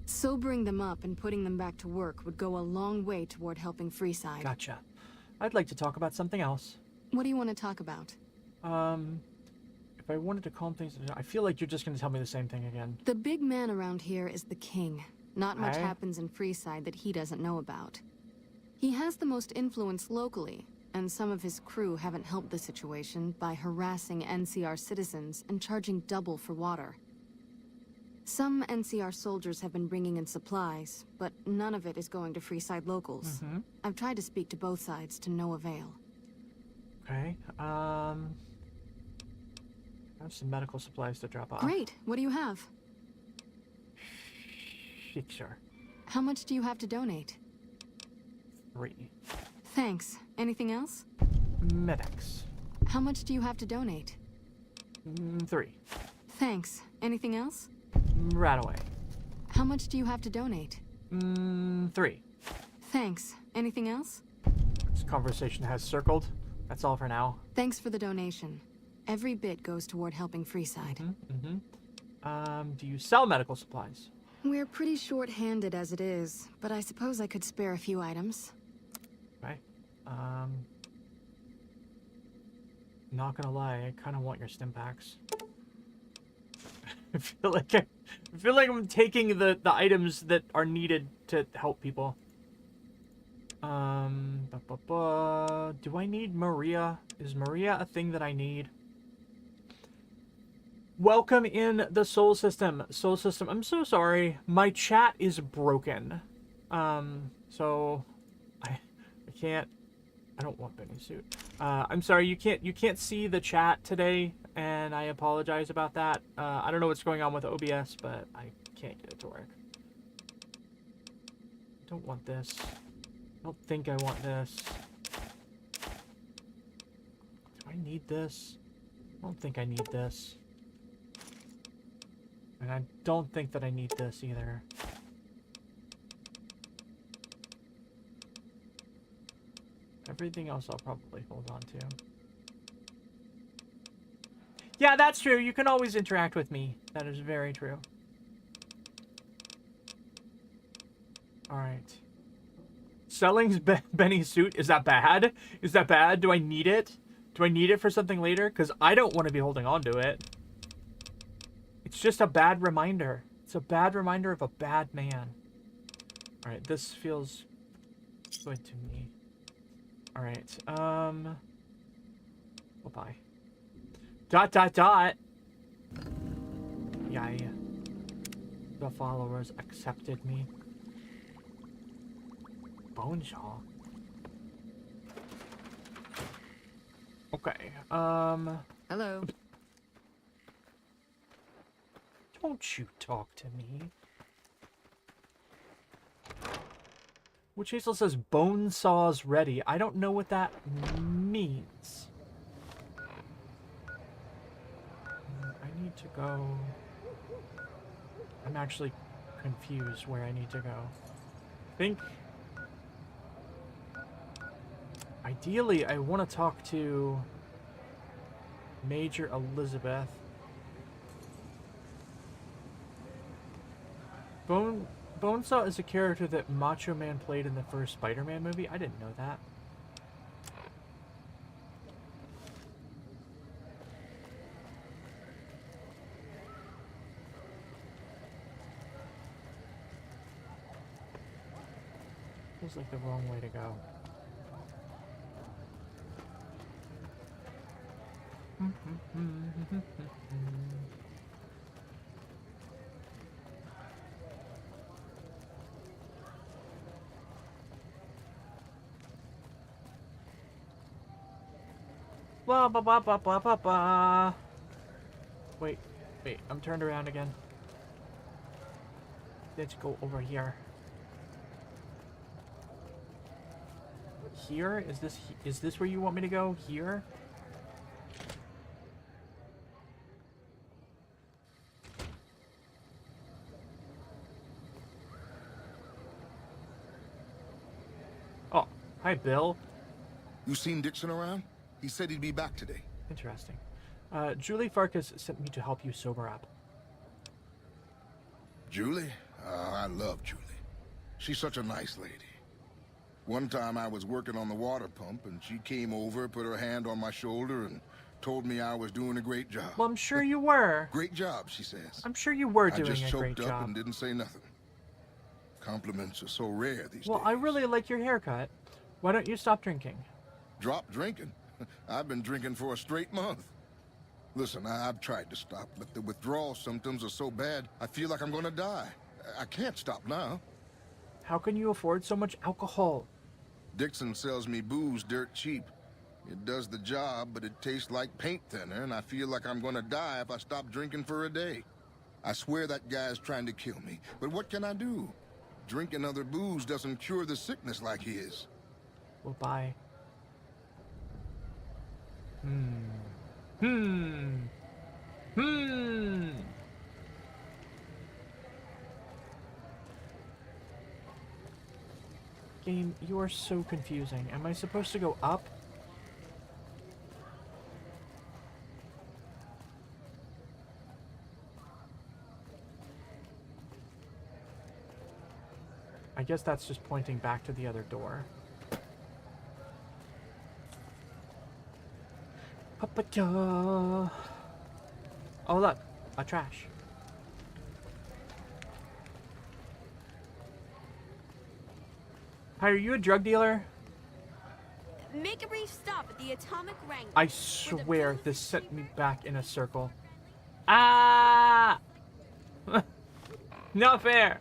Sobering them up and putting them back to work would go a long way toward helping Freeside. Gotcha. I'd like to talk about something else. What do you want to talk about? If I wanted to calm things down, I feel like you're just going to tell me the same thing again. The big man around here is the king. Not much Aye. happens in Freeside that he doesn't know about. He has the most influence locally, and some of his crew haven't helped the situation by harassing NCR citizens and charging double for water. Some NCR soldiers have been bringing in supplies, but none of it is going to Freeside locals. I've tried to speak to both sides to no avail. Okay, I have some medical supplies to drop off. Great. What do you have? Sure. How much do you have to donate? 3. Thanks. Anything else? Medics. How much do you have to donate? 3. Thanks. Anything else? Right away. How much do you have to donate? 3. Thanks. Anything else? This conversation has circled. That's all for now. Thanks for the donation. Every bit goes toward helping Freeside. Do you sell medical supplies? We're pretty short-handed as it is, but I suppose I could spare a few items. Okay. Not gonna lie, I kind of want your stim packs. I feel like I'm taking the items that are needed to help people. Do I need Maria? Is Maria a thing that I need? Welcome in the Soul System. Soul System, I'm so sorry. My chat is broken. So I can't. I don't want Benny suit. I'm sorry, you can't see the chat today, and I apologize about that. I don't know what's going on with OBS, but I can't get it to work. I don't want this. I don't think I want this. Do I need this? I don't think I need this. And I don't think that I need this either. Everything else I'll probably hold on to. Yeah, that's true. You can always interact with me. That is very true. Alright. Selling Benny's suit, is that bad? Is that bad? Do I need it? Do I need it for something later? Because I don't want to be holding on to it. It's just a bad reminder. It's a bad reminder of a bad man. Alright, this feels good to me. Alright, bye-bye. ... Yay. The followers accepted me. Bonesaw. Okay, Hello. Don't you talk to me. Witch Hazel says bone saw's ready. I don't know what that means. I need to go. I'm actually confused where I need to go. I think ideally I want to talk to Major Elizabeth. Bonesaw is a character that Macho Man played in the first Spider-Man movie. I didn't know that. Feels like the wrong way to go. Blah, blah, blah, blah, blah, blah, blah. Wait, I'm turned around again. Let's go over here. Here? Is this where you want me to go? Here? Oh, hi, Bill. You seen Dixon around? He said he'd be back today. Interesting. Julie Farkas sent me to help you sober up. Julie? I love Julie. She's such a nice lady. One time I was working on the water pump, and she came over, put her hand on my shoulder, and told me I was doing a great job. Well, I'm sure you were. Great job, she says. I'm sure you were doing a great job. I just choked up and didn't say nothing. Compliments are so rare these days. Well, I really like your haircut. Why don't you stop drinking? Drop drinking? I've been drinking for a straight month. Listen, I've tried to stop, but the withdrawal symptoms are so bad, I feel like I'm gonna die. I can't stop now. How can you afford so much alcohol? Dixon sells me booze dirt cheap. It does the job, but it tastes like paint thinner, and I feel like I'm gonna die if I stop drinking for a day. I swear that guy's trying to kill me, but what can I do? Drinking other booze doesn't cure the sickness like his. Well, bye. Game, you are so confusing. Am I supposed to go up? I guess that's just pointing back to the other door. Oh, look. A trash. Hi, are you a drug dealer? Make a brief stop at the Atomic Wrangler. I swear this sent me back in a circle. Ah! Not fair.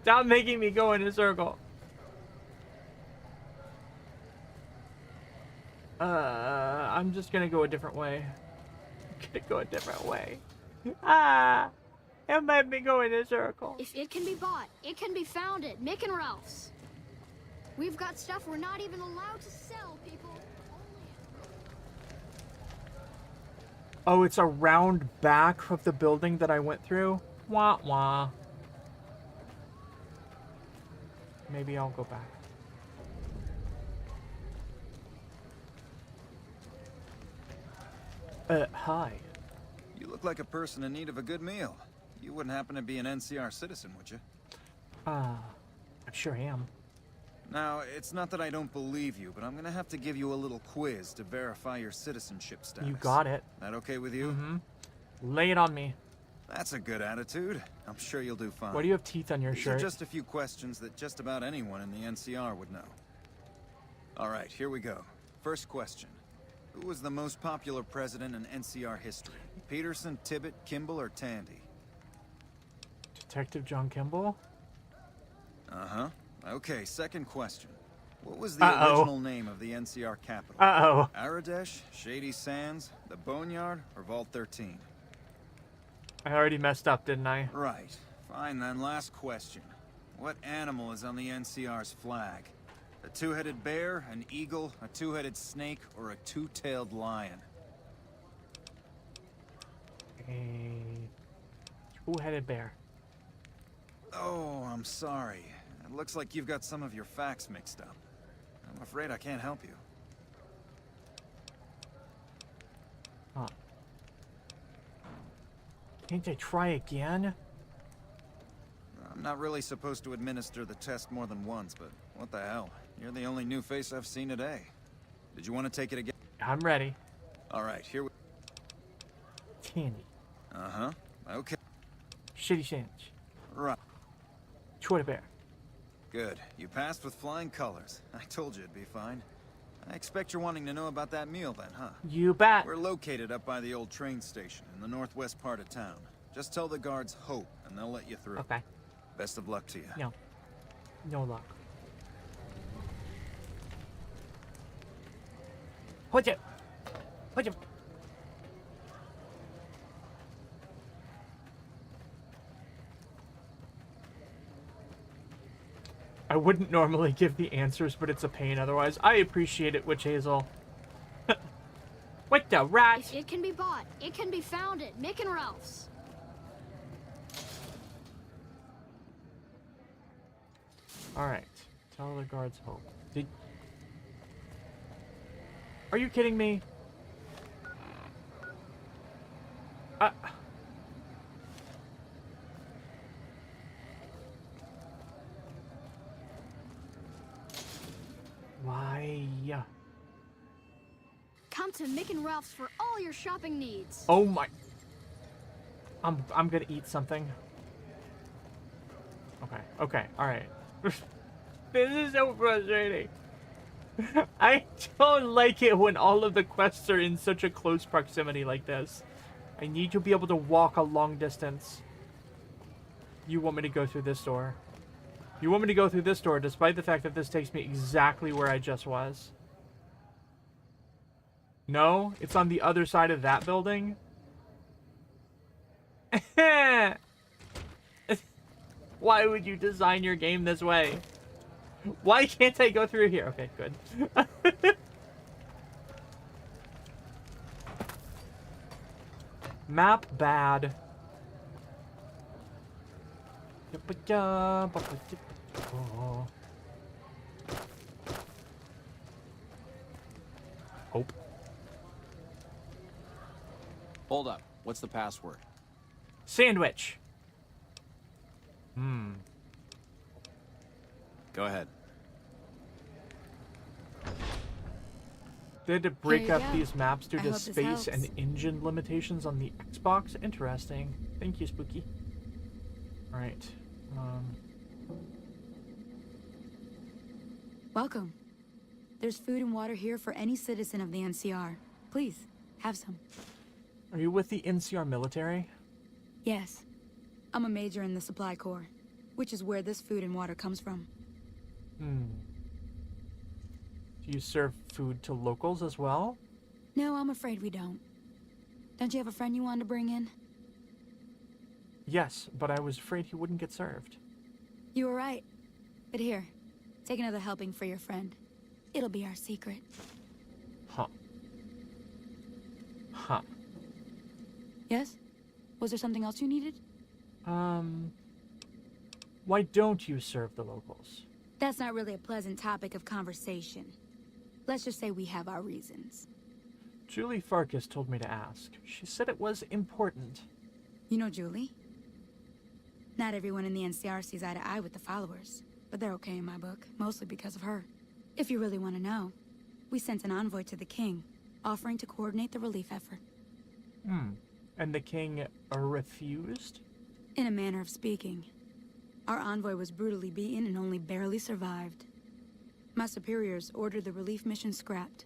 Stop making me go in a circle. I'm just gonna go a different way. I'm gonna go a different way. Ah! It made me go in a circle. If it can be bought, it can be found at Mick and Ralph's. We've got stuff we're not even allowed to sell, people. Oh, it's around back of the building that I went through? Wah wah. Maybe I'll go back. Hi. You look like a person in need of a good meal. You wouldn't happen to be an NCR citizen, would you? I sure am. Now, it's not that I don't believe you, but I'm gonna have to give you a little quiz to verify your citizenship status. You got it. That okay with you? Mm-hmm. Lay it on me. That's a good attitude. I'm sure you'll do fine. Why do you have teeth on your These shirt? are just a few questions that just about anyone in the NCR would know. All right, here we go. First question. Who was the most popular president in NCR history? Peterson, Tibbet, Kimball, or Tandy? Detective John Kimball? Uh-huh. Okay, second question. What was the original name of the NCR capital? Uh-oh. Aradesh, Shady Sands, the Boneyard, or Vault 13? I already messed up, didn't I? Right. Fine then, last question. What animal is on the NCR's flag? A two-headed bear, an eagle, a two-headed snake, or a two-tailed lion? A two-headed bear. Oh, I'm sorry. It looks like you've got some of your facts mixed up. I'm afraid I can't help you. Huh. Can't I try again? I'm not really supposed to administer the test more than once, but what the hell? You're the only new face I've seen today. Did you want to take it again? I'm ready. All right, here we... Tandy. Uh-huh. Okay. Shady Sands. Right. Twitter bear. Good. You passed with flying colors. I told you it'd be fine. I expect you're wanting to know about that meal then, huh? You bet. We're located up by the old train station in the northwest part of town. Just tell the guards Hope, and they'll let you through. Okay. Best of luck to you. No. No luck. Hold it. Hold it. I wouldn't normally give the answers, but it's a pain otherwise. I appreciate it, Witch Hazel. What the rat? If it can be bought, it can be found at Mick and Ralph's. Alright. Tell the guards Hope. Are you kidding me? Why? Come to Mick and Ralph's for all your shopping needs. Oh my. I'm gonna eat something. Okay, alright. This is so frustrating. I don't like it when all of the quests are in such a close proximity like this. I need to be able to walk a long distance. You want me to go through this door. You want me to go through this door despite the fact that this takes me exactly where I just was. No, it's on the other side of that building. Why would you design your game this way? Why can't I go through here? Okay, good. Map bad. Hope. Hold up. What's the password? Sandwich. Go ahead. They had to break you up go. these maps due I to hope this space and helps. engine limitations on the Xbox. Interesting. Thank you, Spooky. Alright. Welcome. There's food and water here for any citizen of the NCR. Please, have some. Are you with the NCR military? Yes. I'm a major in the Supply Corps, which is where this food and water comes from. Do you serve food to locals as well? No, I'm afraid we don't. Don't you have a friend you wanted to bring in? Yes, but I was afraid he wouldn't get served. You were right. But here, take another helping for your friend. It'll be our secret. Huh. Huh. Yes? Was there something else you needed? Why don't you serve the locals? That's not really a pleasant topic of conversation. Let's just say we have our reasons. Julie Farkas told me to ask. She said it was important. You know Julie? Not everyone in the NCR sees eye to eye with the followers, but they're okay in my book, mostly because of her. If you really want to know, we sent an envoy to the king, offering to coordinate the relief effort. And the king refused? In a manner of speaking. Our envoy was brutally beaten and only barely survived. My superiors ordered the relief mission scrapped.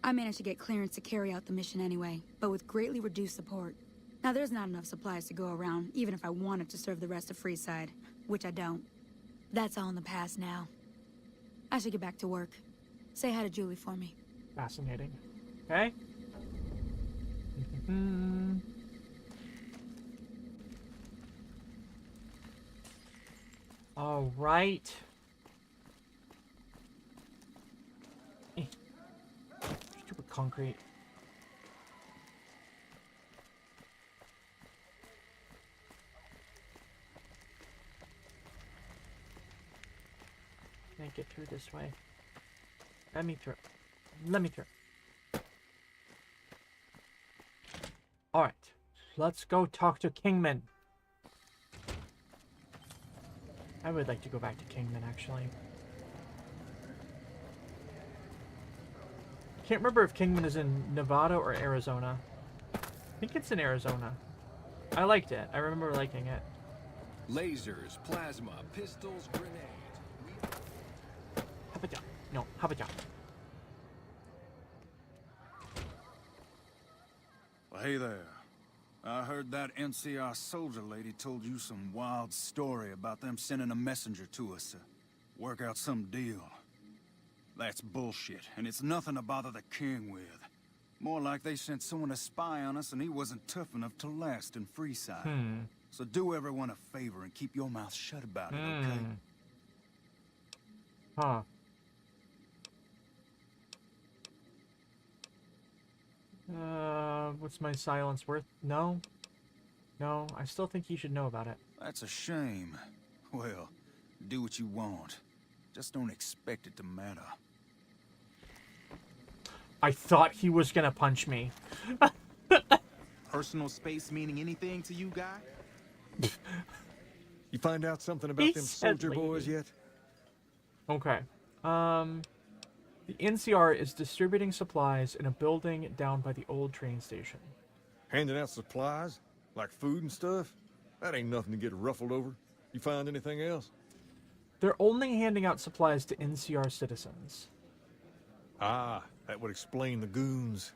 I managed to get clearance to carry out the mission anyway, but with greatly reduced support. Now there's not enough supplies to go around, even if I wanted to serve the rest of Freeside, which I don't. That's all in the past now. I should get back to work. Say hi to Julie for me. Fascinating. Okay. All right. Stupid concrete. Can't get through this way. Let me through. Let me through. All right. Let's go talk to Kingman. I would like to go back to Kingman, actually. Can't remember if Kingman is in Nevada or Arizona. I think it's in Arizona. I liked it. I remember liking it. Lasers, plasma, pistols, grenades. Habaja. No, Habaja. Well, hey there. I heard that NCR soldier lady told you some wild story about them sending a messenger to us to work out some deal. That's bullshit, and it's nothing to bother the king with. More like they sent someone to spy on us and he wasn't tough enough to last in Freeside. So do everyone a favor and keep your mouth shut about it, okay? Huh. What's my silence worth? No. No, I still think you should know about it. That's a shame. Well, do what you want. Just don't expect it to matter. I thought he was gonna punch me. Personal space meaning anything to you, guy? You find out something about them soldier boys yet? Okay. The NCR is distributing supplies in a building down by the old train station. Handing out supplies? Like food and stuff? That ain't nothing to get ruffled over. You find anything else? They're only handing out supplies to NCR citizens. Ah, that would explain the goons.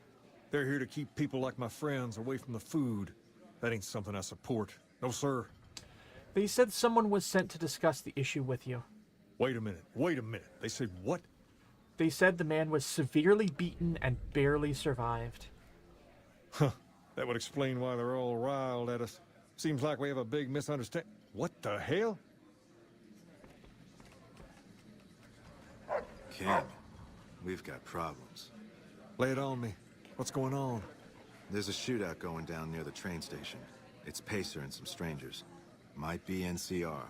They're here to keep people like my friends away from the food. That ain't something I support. No, sir. They said someone was sent to discuss the issue with you. Wait a minute. Wait a minute. They said what? They said the man was severely beaten and barely survived. Huh. That would explain why they're all riled at us. Seems like we have a big misunderstanding. What the hell? King, we've got problems. Lay it on me. What's going on? There's a shootout going down near the train station. It's Pacer and some strangers. Might be NCR.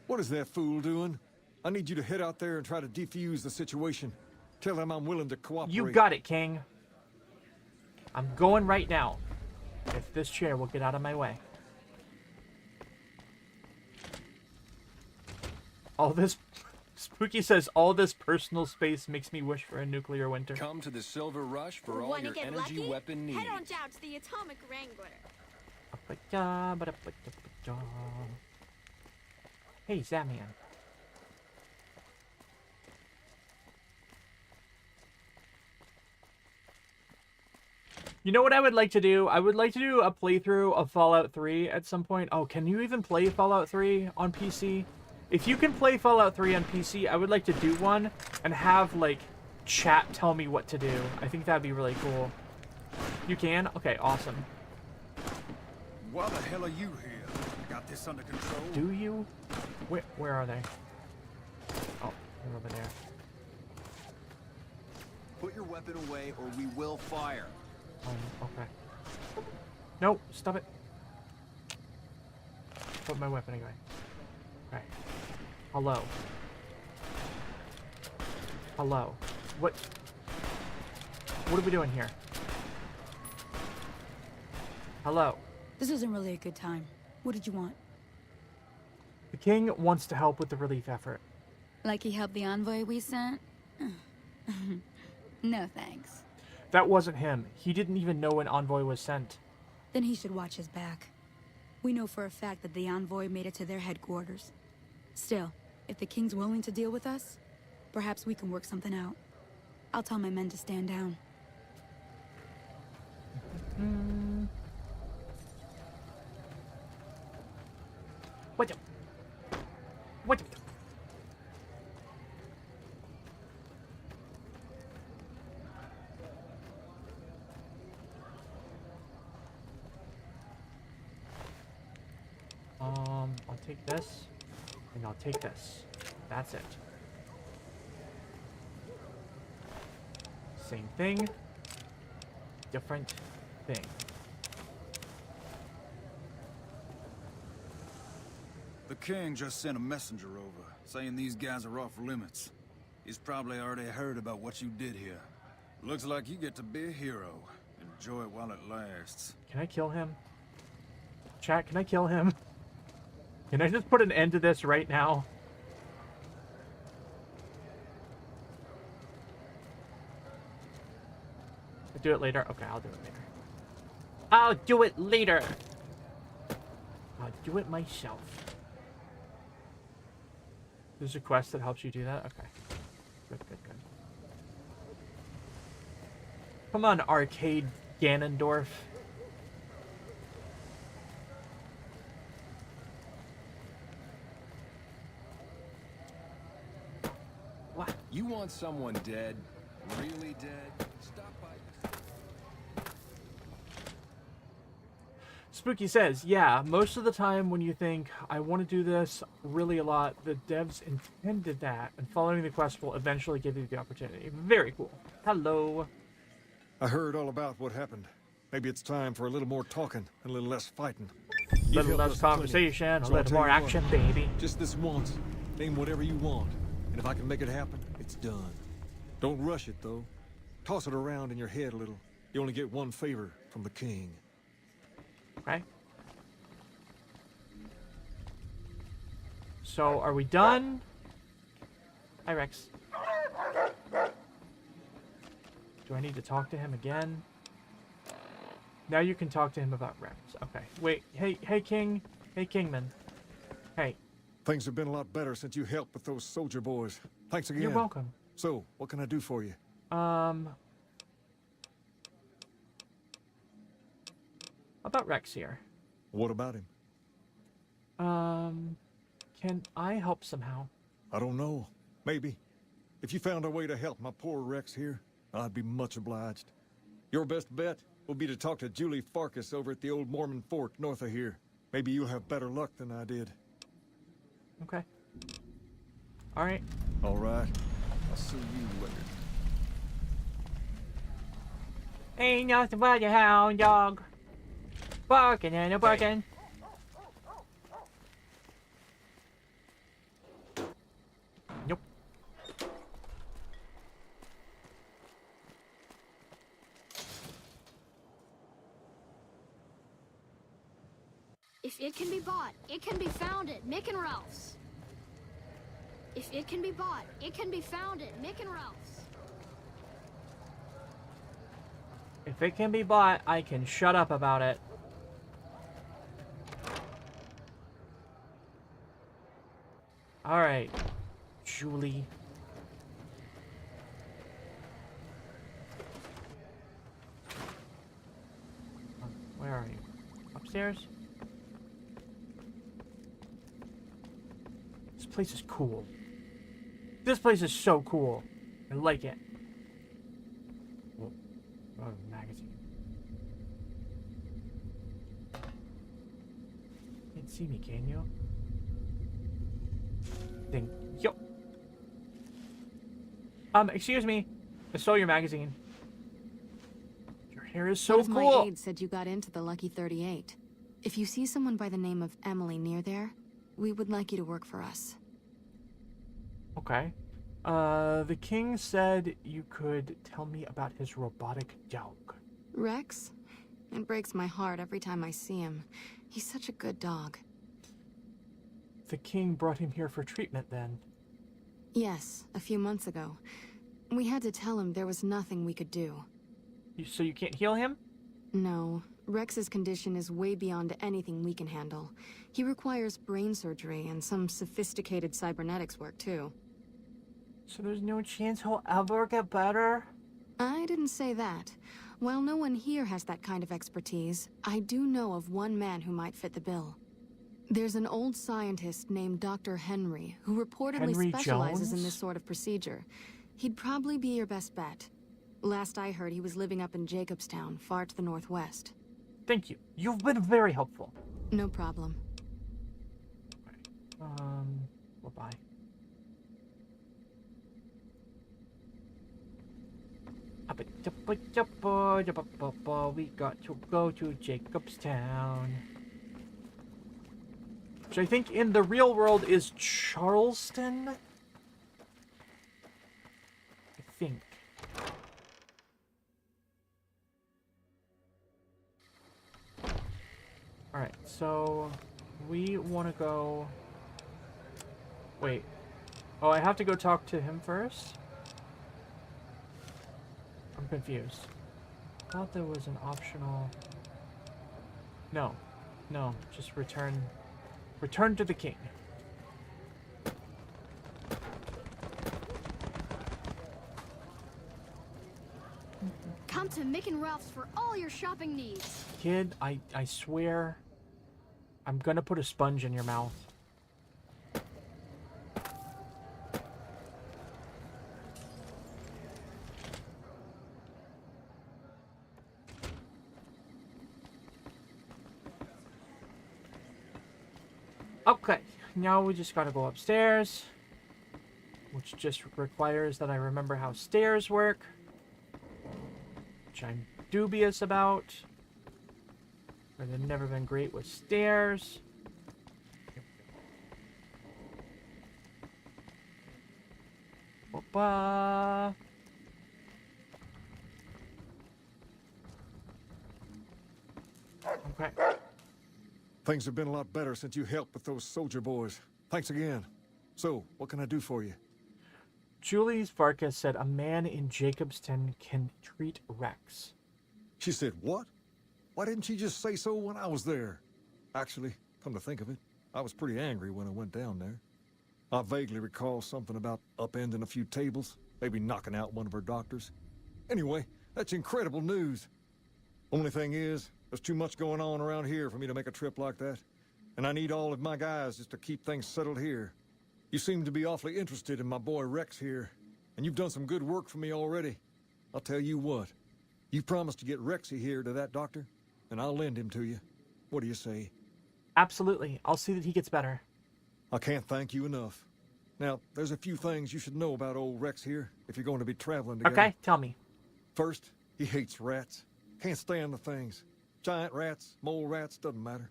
What is that fool doing? I need you to head out there and try to defuse the situation. Tell them I'm willing to cooperate. You got it, King. I'm going right now. If this chair will get out of my way. All this... Spooky says, all this personal space makes me wish for a nuclear winter. Come to the Silver Rush for all Wanna your get energy lucky? weapon needs. Head on down to the Atomic Wrangler. Hey, Zamian. You know what I would like to do? I would like to do a playthrough of Fallout 3 at some point. Oh, can you even play Fallout 3 on PC? If you can play Fallout 3 on PC, I would like to do one and have, like, chat tell me what to do. I think that'd be really cool. You can? Okay, awesome. Why the hell are you here? Got this under control? Do you? Where are they? Oh, they're over there. Put your weapon away or we will fire. Okay. No, stop it. Put my weapon away. Okay. Hello. Hello. What are we doing here? Hello. This isn't really a good time. What did you want? The king wants to help with the relief effort. Like he helped the envoy we sent? No thanks. That wasn't him. He didn't even know an envoy was sent. Then he should watch his back. We know for a fact that the envoy made it to their headquarters. Still, if the king's willing to deal with us, perhaps we can work something out. I'll tell my men to stand down. What? What? I'll take this, and I'll take this. That's it. Same thing. Different thing. The king just sent a messenger over, saying these guys are off limits. He's probably already heard about what you did here. Looks like you get to be a hero. Enjoy it while it lasts. Can I kill him? Chat, can I kill him? Can I just put an end to this right now? I'll do it later? Okay, I'll do it later. I'll do it later! I'll do it myself. There's a quest that helps you do that? Okay. Good, good, good. Come on, Arcade Ganondorf. What? You want someone dead? Really dead? Stop by. Spooky says, yeah, most of the time when you think, I want to do this really a lot, the devs intended that, and following the quest will eventually give you the opportunity. Very cool. Hello. I heard all about what happened. Maybe it's time for a little more talking and a little less fighting. A little less conversation, a little more action, baby. Just this once. Name whatever you want. And if I can make it happen, it's done. Don't rush it, though. Toss it around in your head a little. You only get one favor from the king. Okay. So, are we done? Hi, Rex. Do I need to talk to him again? Now you can talk to him about Rex. Okay. Wait. Hey, King. Hey, Kingman. Hey. Things have been a lot better since you helped with those soldier boys. Thanks again. You're welcome. So, what can I do for you? How about Rex here? What about him? Can I help somehow? I don't know. Maybe. If you found a way to help my poor Rex here, I'd be much obliged. Your best bet will be to talk to Julie Farkas over at the old Mormon Fort north of here. Maybe you'll have better luck than I did. Okay. Alright. Alright. I'll see you later. Ain't nothing but a hound dog. Barking and a barking. Nope. If it can be bought, it can be found at Mick and Ralph's. If it can be bought, it can be found at Mick and Ralph's. If it can be bought, I can shut up about it. Alright, Julie. Where are you? Upstairs? This place is cool. This place is so cool. I like it. Oh, magazine. Can't see me, can you? Thank you. Excuse me. I stole your magazine. Your hair is so One of cool. my aides said you got into the Lucky 38. If you see someone by the name of Emily near there, we would like you to work for us. Okay. The king said you could tell me about his robotic dog. Rex? It breaks my heart every time I see him. He's such a good dog. The king brought him here for treatment then. Yes, a few months ago. We had to tell him there was nothing we could do. So you can't heal him? No. Rex's condition is way beyond anything we can handle. He requires brain surgery and some sophisticated cybernetics work, too. So there's no chance he'll ever get better? I didn't say that. While no one here has that kind of expertise, I do know of one man who might fit the bill. There's an old scientist named Dr. Henry, who reportedly Henry specializes in Jones? this sort of procedure. He'd probably be your best bet. Last I heard, he was living up in Jacobstown, far to the northwest. Thank you. You've been very helpful. No problem. Bye-bye. We got to go to Jacobstown. Which I think in the real world is Charleston? I think. Alright, so we want to go... Wait. Oh, I have to go talk to him first? I'm confused. I thought there was an optional... No. No, just return... Return to the king. Come to Mick and Ralph's for all your shopping needs. Kid, I swear... I'm gonna put a sponge in your mouth. Okay, now we just gotta go upstairs. Which just requires that I remember how stairs work. Which I'm dubious about. I've never been great with stairs. Ba-ba. Okay. Things have been a lot better since you helped with those soldier boys. Thanks again. So, what can I do for you? Julie Farkas said a man in Jacobstown can treat Rex. She said what? Why didn't she just say so when I was there? Actually, come to think of it, I was pretty angry when I went down there. I vaguely recall something about upending a few tables, maybe knocking out one of her doctors. Anyway, that's incredible news. Only thing is, there's too much going on around here for me to make a trip like that. And I need all of my guys just to keep things settled here. You seem to be awfully interested in my boy Rex here, and you've done some good work for me already. I'll tell you what, you promised to get Rexy here to that doctor, and I'll lend him to you. What do you say? Absolutely. I'll see that he gets better. I can't thank you enough. Now, there's a few things you should know about old Rex here if you're going to be traveling together. Okay, tell me. First, he hates rats. Can't stand the things. Giant rats, mole rats, doesn't matter.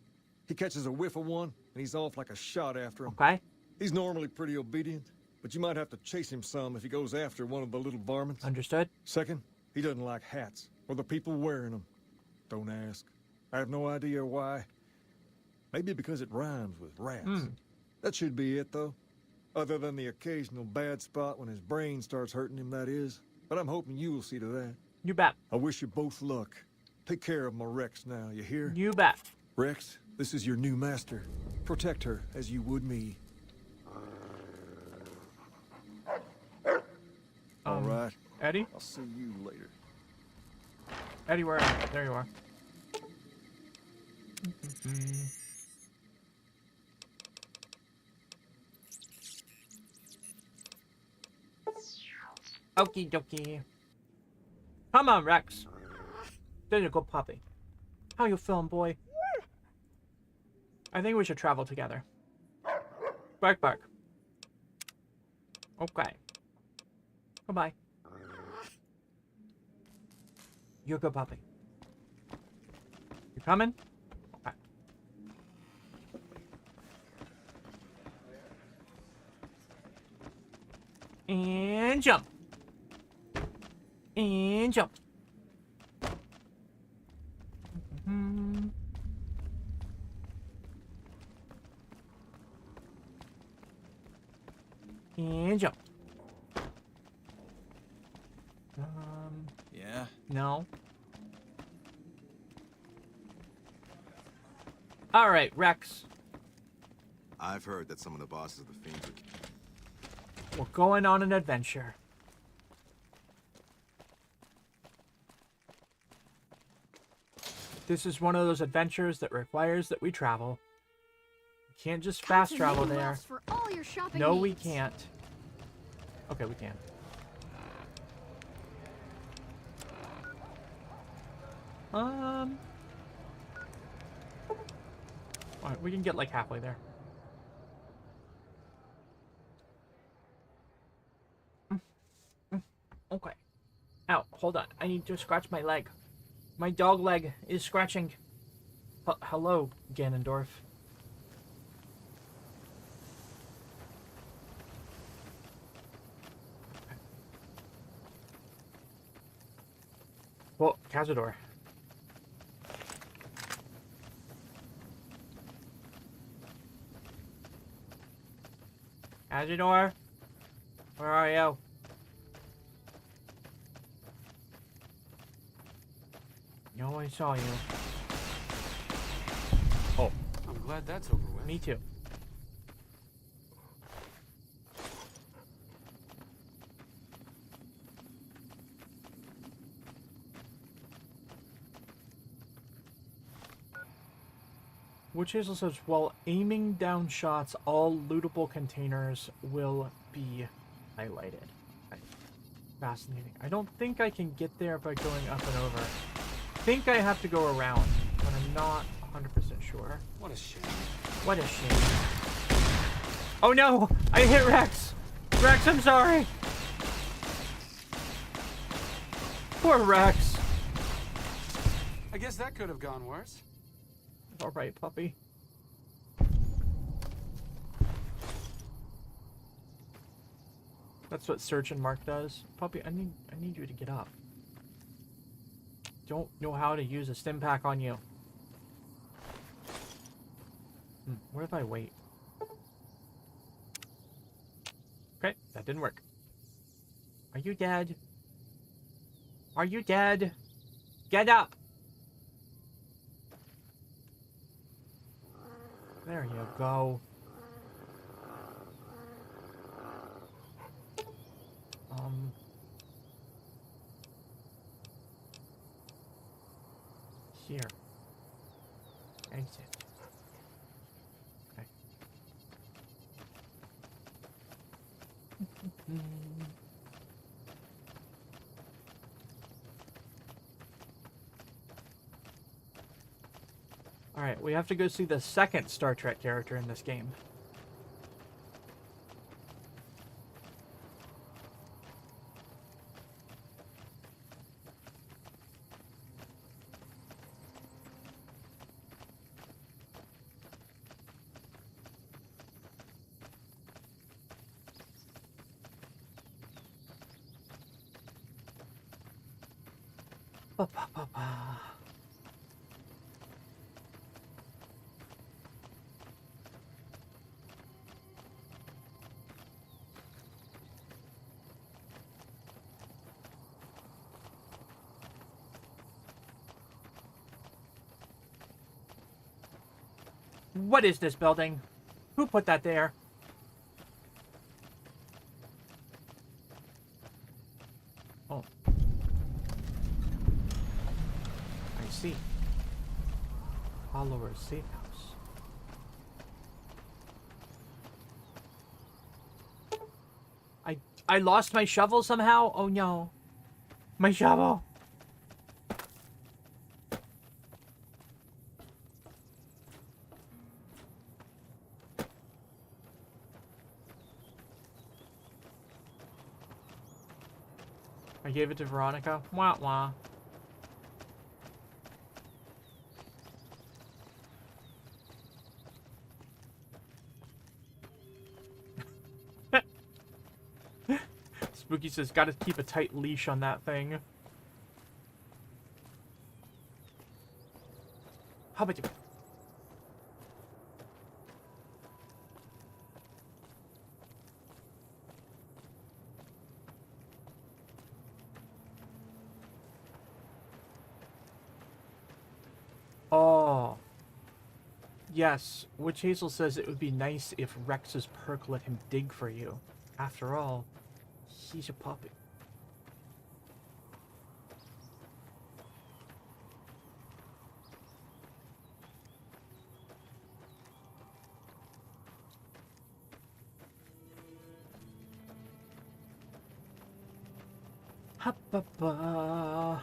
He catches a whiff of one, and he's off like a shot after him. Okay. He's normally pretty obedient, but you might have to chase him some if he goes after one of the little varmints. Understood. Second, he doesn't like hats, or the people wearing them. Don't ask. I have no idea why. Maybe because it rhymes with rats. That should be it, though. Other than the occasional bad spot when his brain starts hurting him, that is. But I'm hoping you will see to that. You bet. I wish you both luck. Take care of my Rex now, you hear? You bet. Rex, this is your new master. Protect her as you would me. All right. Eddie? I'll see you later. Eddie, where are you? There you are. Okie dokie. Come on, Rex. There you go, puppy. How you feeling, boy? I think we should travel together. Bark, bark. Okay. Goodbye. You're a good puppy. You coming? Okay. And jump. And jump. And jump. Yeah? No. All right, Rex. I've heard that some of the bosses of the Fiends are... We're going on an adventure. This is one of those adventures that requires that we travel. We can't just fast travel there. For all your shopping No, needs. we can't. Okay, we can. Alright, we can get like halfway there. Okay. Ow, hold on. I need to scratch my leg. My dog leg is scratching. Hello, Ganondorf. Well, Cazador. Cazador? Where are you? No, I saw you. Oh. I'm glad that's over with. Me too. Which is says, while aiming down shots, all lootable containers will be highlighted. Okay. Fascinating. I don't think I can get there by going up and over. I think I have to go around, but I'm not 100% sure. What a shame. What a shame. Oh no! I hit Rex! Rex, I'm sorry! Poor Rex. I guess that could have gone worse. Alright, puppy. That's what search and mark does. Puppy, I need you to get up. Don't know how to use a stim pack on you. Where if I wait? Okay, that didn't work. Are you dead? Are you dead? Get up! There you go. Here. Exit. Okay. Alright, we have to go see the second Star Trek character in this game. What is this building? Who put that there? Oh. I see. Follower's safe house. I lost my shovel somehow? Oh no. My shovel. I gave it to Veronica. Wah wah. Spooky says, gotta keep a tight leash on that thing. How about you? Oh. Yes, Witch Hazel says it would be nice if Rex's perk let him dig for you. After all, he's a puppy. Ha-ba-ba.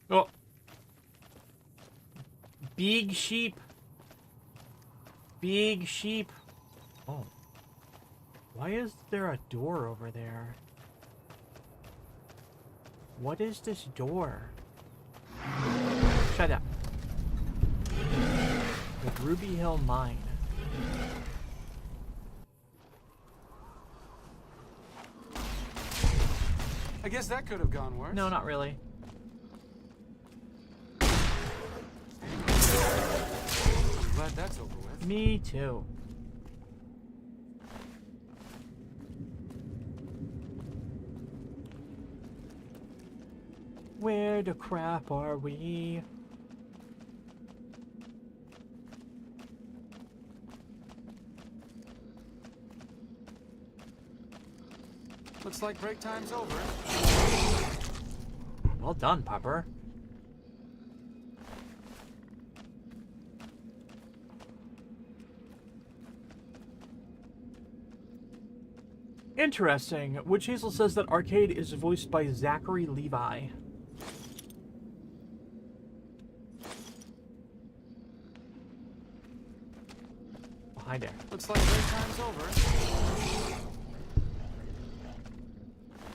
Oh. Big sheep. Big sheep. Oh. Why is there a door over there? What is this door? Shut up. The Ruby Hill Mine. I guess that could have gone worse. No, not really. I'm glad that's over with. Me too. Where the crap are we? Looks like break time's over. Well done, Pupper. Interesting. Witch Hazel says that Arcade is voiced by Zachary Levi. Oh, hi there. Looks like break time's over.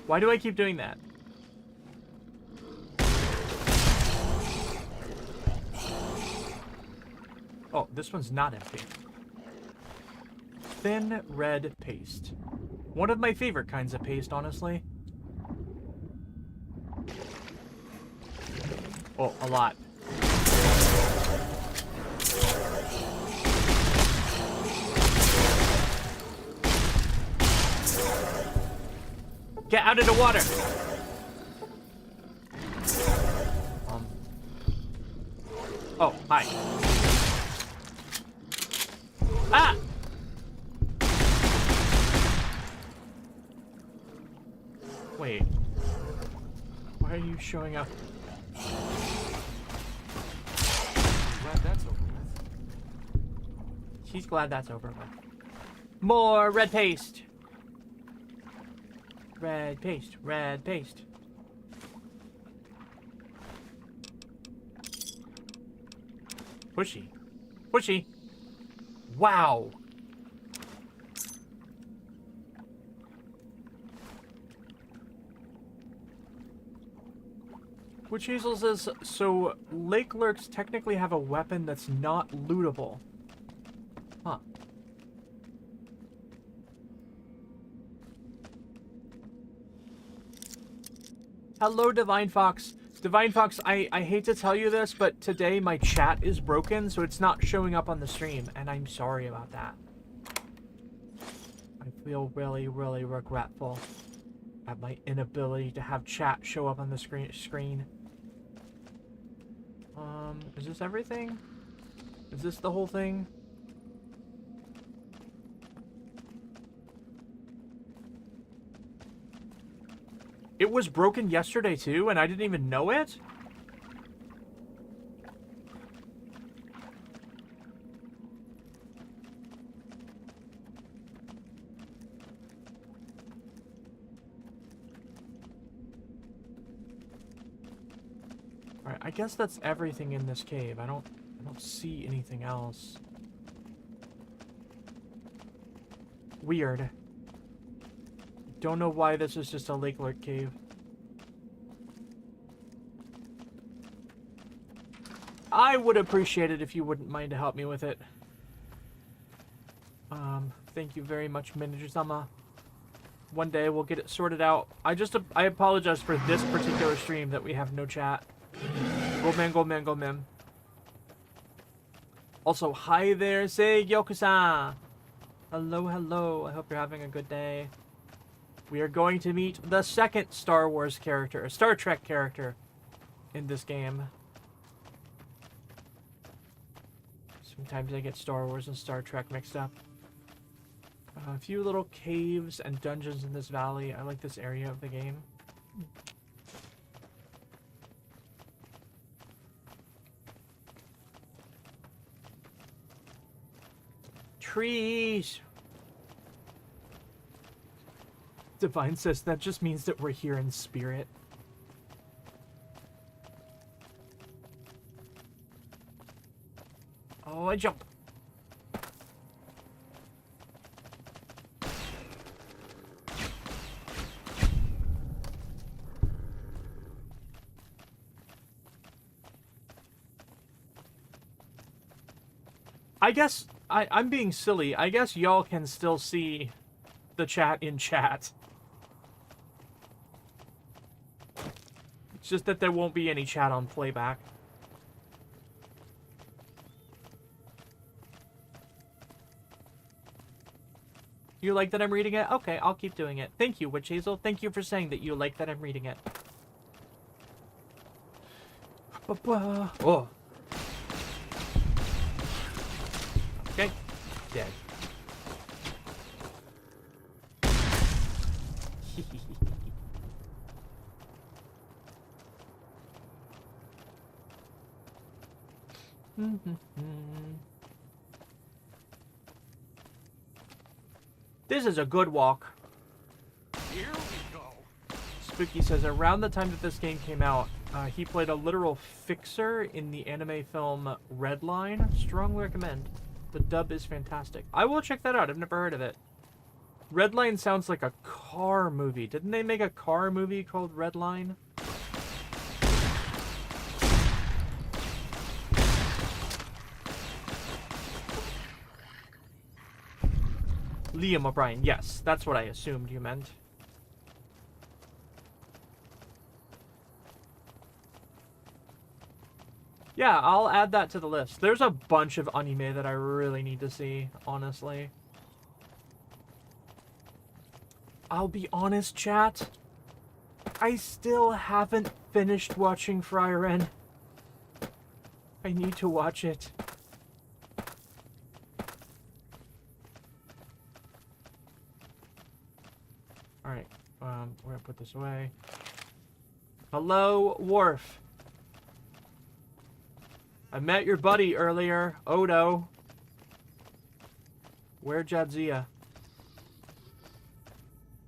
Why do I keep doing that? Oh, this one's not empty. Thin red paste. One of my favorite kinds of paste, honestly. Oh, a lot. Get out of the water! Oh, hi. Ah! Wait. Why are you showing up? Glad that's over with. She's glad that's over with. More red paste! Red paste, red paste. Pushy. Pushy. Wow. Witch Hazel says, so Lake Lurks technically have a weapon that's not lootable. Huh. Hello, Divine Fox. Divine Fox, I hate to tell you this, but today my chat is broken, so it's not showing up on the stream, and I'm sorry about that. I feel really, really regretful at my inability to have chat show up on the screen. Is this everything? Is this the whole thing? It was broken yesterday too, and I didn't even know it? Alright, I guess that's everything in this cave. I don't see anything else. Weird. Don't know why this is just a Lake Lurk cave. I would appreciate it if you wouldn't mind to help me with it. Thank you very much, Manager-sama. One day we'll get it sorted out. I apologize for this particular stream that we have no chat. Gomen, gomen, gomen. Also, hi there, say Yoku-san. Hello, hello. I hope you're having a good day. We are going to meet the second Star Wars character, Star Trek character in this game. Sometimes I get Star Wars and Star Trek mixed up. A few little caves and dungeons in this valley. I like this area of the game. Trees! Divine says that just means that we're here in spirit. Oh, I jump. I guess I'm being silly. I guess y'all can still see the chat in chat. It's just that there won't be any chat on playback. You like that I'm reading it? Okay, I'll keep doing it. Thank you, Witch Hazel. Thank you for saying that you like that I'm reading it. Oh. Okay. Dead. This is a good walk. Here we go. Spooky says around the time that this game came out, he played a literal fixer in the anime film Redline. Strongly recommend. The dub is fantastic. I will check that out. I've never heard of it. Redline sounds like a car movie. Didn't they make a car movie called Redline? Liam O'Brien. Yes, that's what I assumed you meant. Yeah, I'll add that to the list. There's a bunch of anime that I really need to see, honestly. I'll be honest, chat. I still haven't finished watching Frieren. I need to watch it. Alright, we're gonna put this away. Hello, Worf. I met your buddy earlier, Odo. Where Jadzia?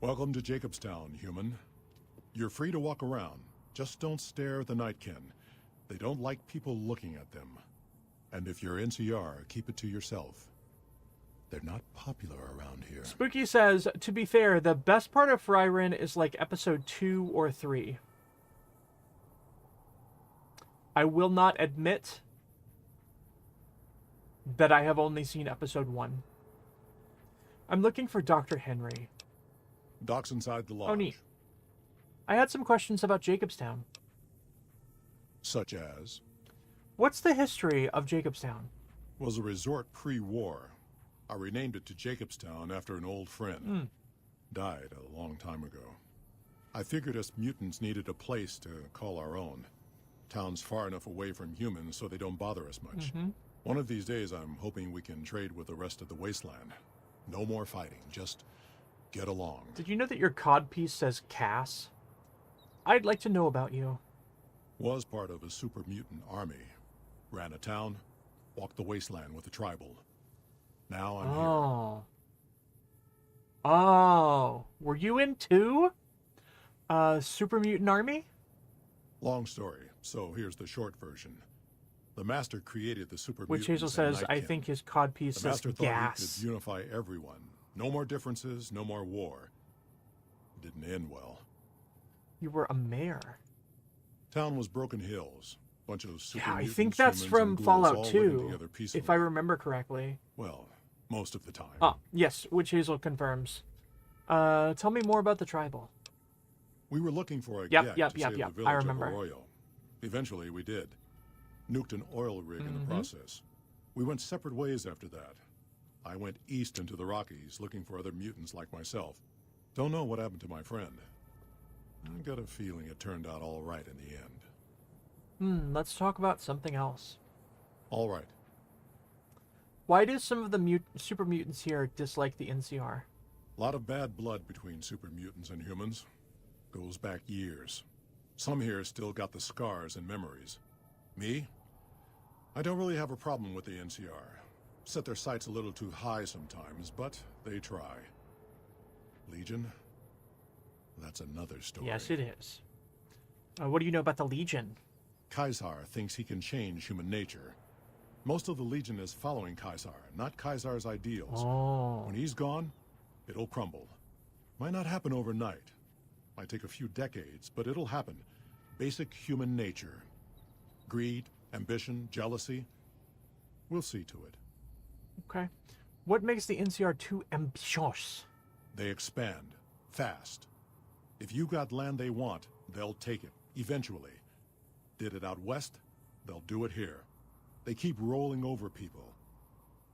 Welcome to Jacobstown, human. You're free to walk around. Just don't stare at the Nightkin. They don't like people looking at them. And if you're NCR, keep it to yourself. They're not popular around here. Spooky says, to be fair, the best part of Frieren is like episode 2 or 3. I will not admit that I have only seen episode 1. I'm looking for Dr. Henry. Doc's inside the lodge. Oh, neat. I had some questions about Jacobstown. Such as? What's the history of Jacobstown? Was a resort pre-war. I renamed it to Jacobstown after an old friend. Died a long time ago. I figured us mutants needed a place to call our own. Town's far enough away from humans so they don't bother us much. One of these days I'm hoping we can trade with the rest of the wasteland. No more fighting, just get along. Did you know that your codpiece says Cass? I'd like to know about you. Was part of a super mutant army. Ran a town, walked the wasteland with the tribal. Now I'm here. Oh. Were you in too? Super Mutant Army? Long story, so here's the short version. The Master created the super Which mutants Hazel and says, I Nightkin. think his codpiece The says Master thought gas. he could unify everyone. No more differences, no more war. It didn't end well. You were a mayor. Town was Broken Hills. Bunch of super Yeah, I mutants, think that's humans, from and ghouls Fallout all 2, living together peacefully. if I remember correctly. Well, most of the time. Ah, yes, Witch Hazel confirms. Tell me more about the tribal. We were looking for a Yep, gek to save the village I remember. of Arroyo. Eventually, we did. Nuked an oil rig in the process. We went separate ways after that. I went east into the Rockies, looking for other mutants like myself. Don't know what happened to my friend. I got a feeling it turned out all right in the end. Let's talk about something else. All right. Why do some of the super mutants here dislike the NCR? A lot of bad blood between super mutants and humans. Goes back years. Some here still got the scars and memories. Me? I don't really have a problem with the NCR. Set their sights a little too high sometimes, but they try. Legion? That's another story. Yes, it is. What do you know about the Legion? Kaisar thinks he can change human nature. Most of the Legion is following Kaisar, not Kaisar's ideals. When he's gone, it'll crumble. Might not happen overnight. Might take a few decades, but it'll happen. Basic human nature. Greed, ambition, jealousy. We'll see to it. Okay. What makes the NCR too ambitious? They expand. Fast. If you got land they want, they'll take it. Eventually. Did it out west, they'll do it here. They keep rolling over people.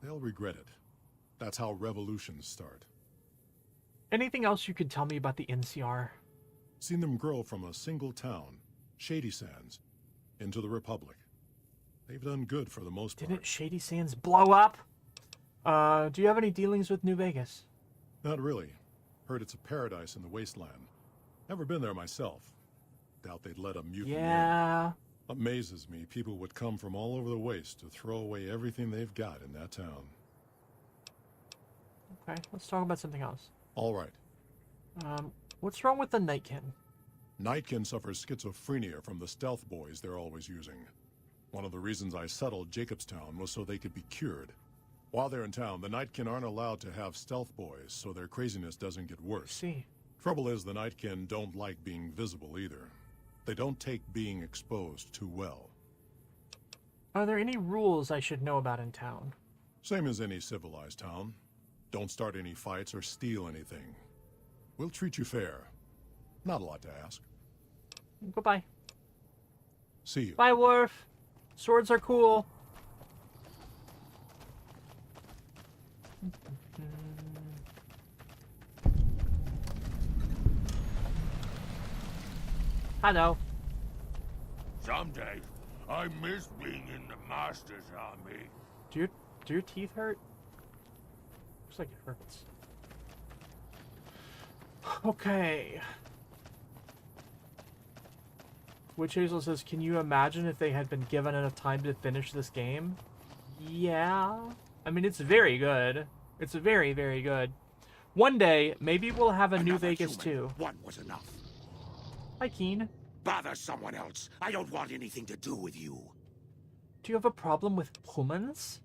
They'll regret it. That's how revolutions start. Anything else you could tell me about the NCR? Seen them grow from a single town, Shady Sands, into the Republic. They've done good for the most part. Didn't Shady Sands blow up? Do you have any dealings with New Vegas? Not really. Heard it's a paradise in the wasteland. Never been there myself. Doubt they'd let a mutant in. Amazes me people would come from all over the waste to throw away everything they've got in that town. Okay, let's talk about something else. All right. What's wrong with the Nightkin? Nightkin suffers schizophrenia from the stealth boys they're always using. One of the reasons I settled Jacobstown was so they could be cured. While they're in town, the Nightkin aren't allowed to have stealth boys, so their craziness doesn't get worse. See. Trouble is, the Nightkin don't like being visible either. They don't take being exposed too well. Are there any rules I should know about in town? Same as any civilized town. Don't start any fights or steal anything. We'll treat you fair. Not a lot to ask. Goodbye. See you. Bye, Worf. Swords are cool. Hello. Some days, I miss being in the Master's army. Do your teeth hurt? Looks like it hurts. Okay. Witch Hazel says, can you imagine if they had been given enough time to finish this game? Yeah. I mean, it's very good. It's very, very good. One day, maybe we'll have a New Vegas too. One was enough. Hi, Keen. Bother someone else. I don't want anything to do with you. Do you have a problem with humans?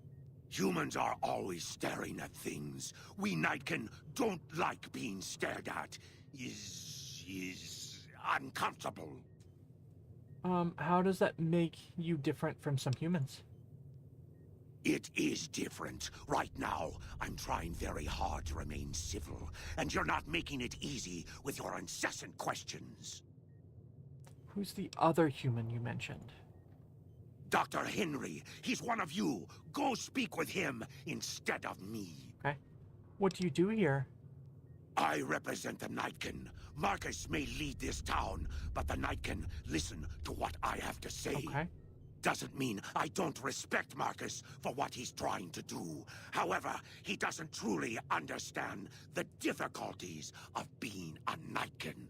Humans are always staring at things. We Nightkin don't like being stared at. Is uncomfortable. How does that make you different from some humans? It is different. Right now, I'm trying very hard to remain civil, and you're not making it easy with your incessant questions. Who's the other human you mentioned? Dr. Henry, he's one of you. Go speak with him instead of me. Okay. What do you do here? I represent the Nightkin. Marcus may lead this town, but the Nightkin listen to what I have to say. Okay. Doesn't mean I don't respect Marcus for what he's trying to do. However, he doesn't truly understand the difficulties of being a Nightkin.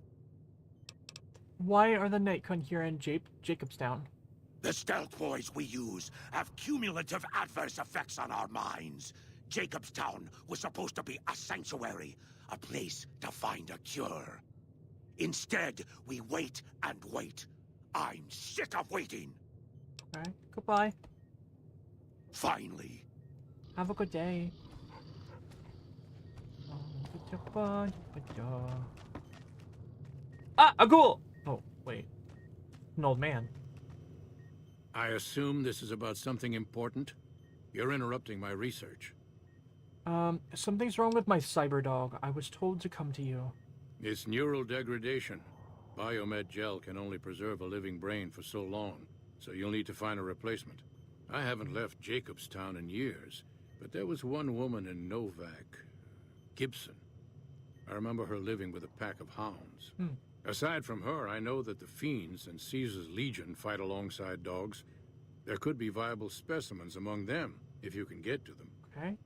Why are the Nightkin here in Jacobstown? The stealth boys we use have cumulative adverse effects on our minds. Jacobstown was supposed to be a sanctuary, a place to find a cure. Instead, we wait and wait. I'm sick of waiting. Alright, goodbye. Finally. Have a good day. Ah, a ghoul! Oh, wait. An old man. I assume this is about something important? You're interrupting my research. Something's wrong with my cyber dog. I was told to come to you. It's neural degradation. Biomed gel can only preserve a living brain for so long, so you'll need to find a replacement. I haven't left Jacobstown in years, but there was one woman in Novak, Gibson. I remember her living with a pack of hounds. Aside from her, I know that the Fiends and Caesar's Legion fight alongside dogs. There could be viable specimens among them, if you can get to them. Okay.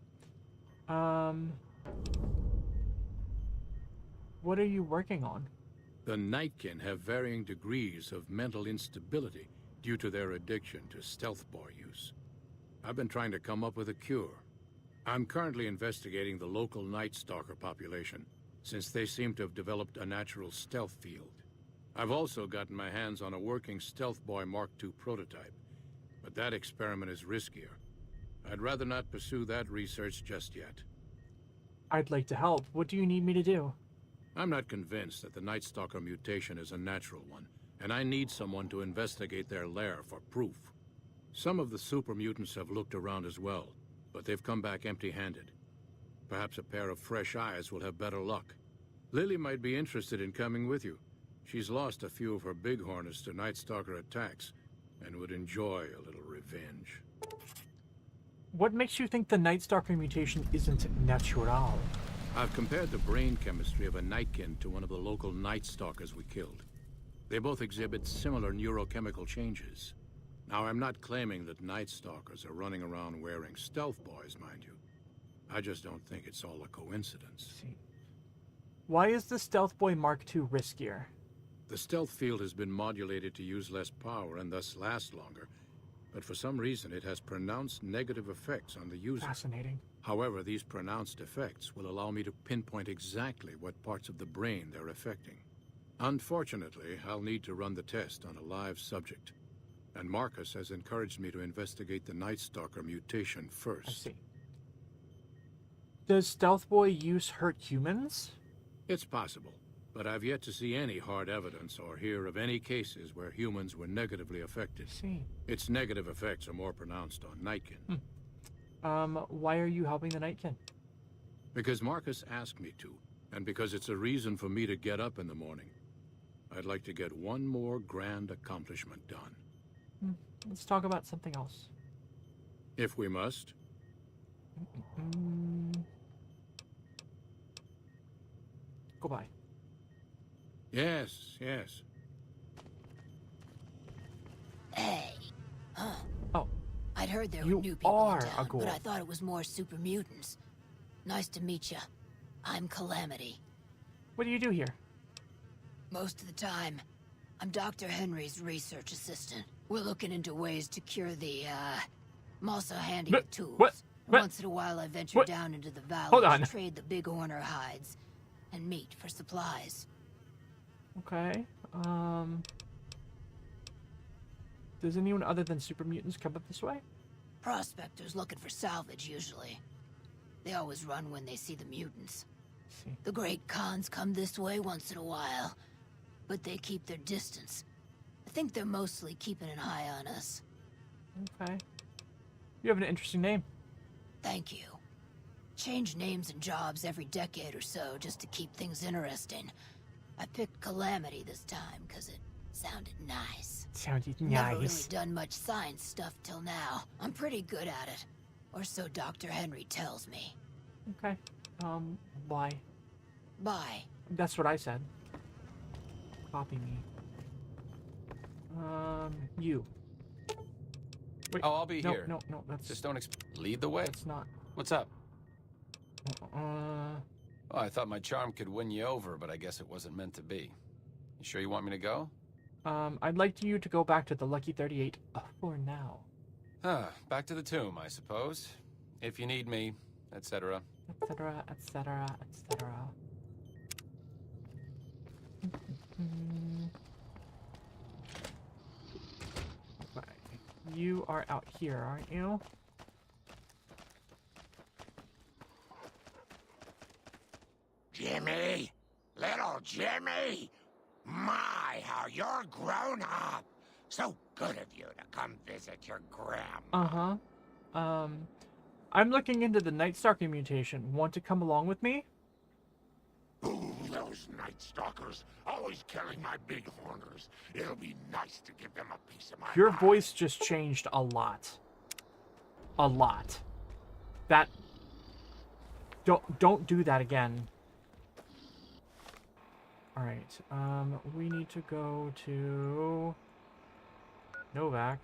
What are you working on? The Nightkin have varying degrees of mental instability due to their addiction to stealth boy use. I've been trying to come up with a cure. I'm currently investigating the local Night Stalker population, since they seem to have developed a natural stealth field. I've also gotten my hands on a working Stealth Boy Mark II prototype, but that experiment is riskier. I'd rather not pursue that research just yet. I'd like to help. What do you need me to do? I'm not convinced that the Night Stalker mutation is a natural one, and I need someone to investigate their lair for proof. Some of the super mutants have looked around as well, but they've come back empty-handed. Perhaps a pair of fresh eyes will have better luck. Lily might be interested in coming with you. She's lost a few of her bighorners to Night Stalker attacks, and would enjoy a little revenge. What makes you think the Night Stalker mutation isn't natural? I've compared the brain chemistry of a Nightkin to one of the local Night Stalkers we killed. They both exhibit similar neurochemical changes. Now, I'm not claiming that Night Stalkers are running around wearing stealth boys, mind you. I just don't think it's all a coincidence. Why is the Stealth Boy Mark II riskier? The stealth field has been modulated to use less power and thus last longer, but for some reason it has pronounced negative effects on the user. Fascinating. However, these pronounced effects will allow me to pinpoint exactly what parts of the brain they're affecting. Unfortunately, I'll need to run the test on a live subject, and Marcus has encouraged me to investigate the Night Stalker mutation first. I see. Does Stealth Boy use hurt humans? It's possible, but I've yet to see any hard evidence or hear of any cases where humans were negatively affected. I see. Its negative effects are more pronounced on Nightkin. Why are you helping the Nightkin? Because Marcus asked me to, and because it's a reason for me to get up in the morning. I'd like to get one more grand accomplishment done. Let's talk about something else. If we must. Goodbye. Yes, yes. Hey. Huh. Oh. I'd heard there You were new people are in a town, ghoul. but I thought it was more super mutants. Nice to meet you. I'm Calamity. What do you do here? Most of the time, I'm Dr. Henry's research assistant. We're looking into ways to cure the, I'm also handy with tools. What? Once in a while I venture down into the valley to trade the big horner hides and meat for supplies. Okay. Does anyone other than super mutants come up this way? Prospectors looking for salvage, usually. They always run when they see the mutants. The great Khans come this way once in a while, but they keep their distance. I think they're mostly keeping an eye on us. Okay. You have an interesting name. Thank you. Change names and jobs every decade or so just to keep things interesting. I picked Calamity this time because it sounded nice. Sounded Never really nice. done much science stuff till now. I'm pretty good at it. Or so Dr. Henry tells me. Okay. Why? Bye. That's what I said. Copy me. You. Wait, Oh, I'll be no, here. No, that's... Just don't lead the way. That's not... What's up? Uh... Oh, I thought my charm could win you over, but I guess it wasn't meant to be. You sure you want me to go? I'd like you to go back to the Lucky 38 for now. Back to the tomb, I suppose. If you need me, etc. Etc., etc., etc. Okay. You are out here, aren't you? Jimmy! Little Jimmy! My, how you're grown up! So good of you to come visit your grandma. Uh-huh. I'm looking into the Night Stalker mutation. Want to come along with me? Ooh, those Night Stalkers, always killing my big horners. It'll be nice to give them a piece of my Your mind. voice just changed a lot. A lot. That... Don't do that again. Alright, we need to go to... Novak.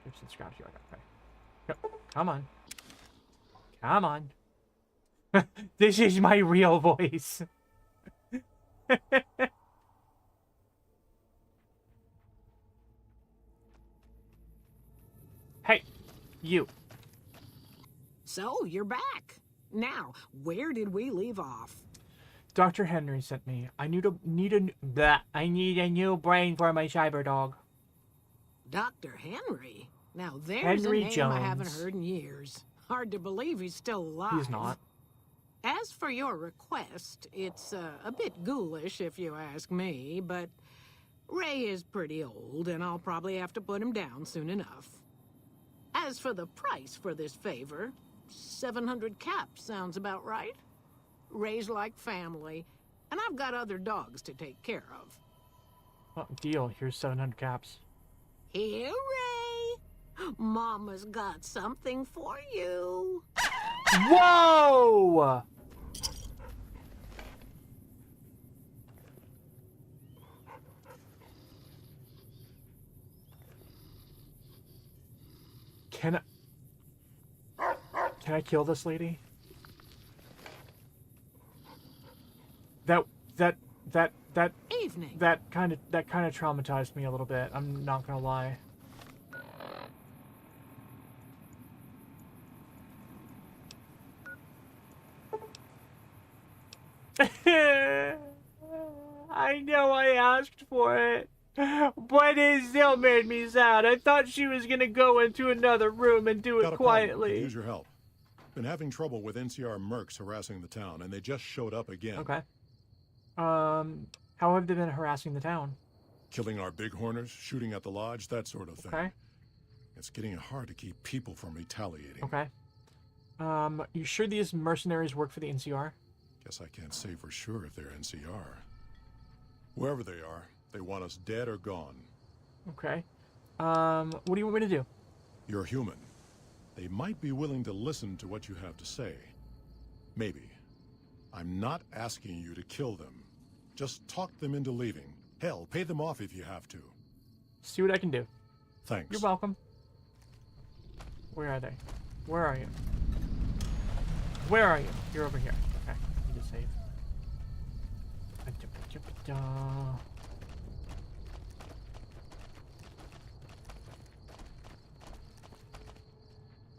Gibson scraps you. Okay. Yep. Come on. Come on. This is my real voice. Hey, you. So, you're back. Now, where did we leave off? Dr. Henry sent me. I need a new brain for my cyber dog. Dr. Henry? Now there's Henry a name Jones. I haven't heard in years. Hard to believe he's still alive. He's not. As for your request, it's a bit ghoulish if you ask me, but Ray is pretty old and I'll probably have to put him down soon enough. As for the price for this favor, 700 caps sounds about right. Ray's like family, and I've got other dogs to take care of. Well, deal. Here's 700 caps. Here, Ray. Mama's got something for you. Whoa! Can I kill this lady? Evening. That kind of traumatized me a little bit. I'm not gonna lie. I know I asked for it, but it still made me sad. I thought she was gonna go into another room and do it quietly. Could use your help. Been having trouble with NCR mercs harassing the town, and they just showed up again. Okay. How have they been harassing the town? Killing our bighorners, shooting at the lodge, that sort of thing. Okay. It's getting hard to keep people from retaliating. Okay. You sure these mercenaries work for the NCR? Guess I can't say for sure if they're NCR. Wherever they are, they want us dead or gone. Okay. What do you want me to do? You're human. They might be willing to listen to what you have to say. Maybe. I'm not asking you to kill them. Just talk them into leaving. Hell, pay them off if you have to. See what I can do. Thanks. You're welcome. Where are they? Where are you? Where are you? You're over here. Okay, I need to save.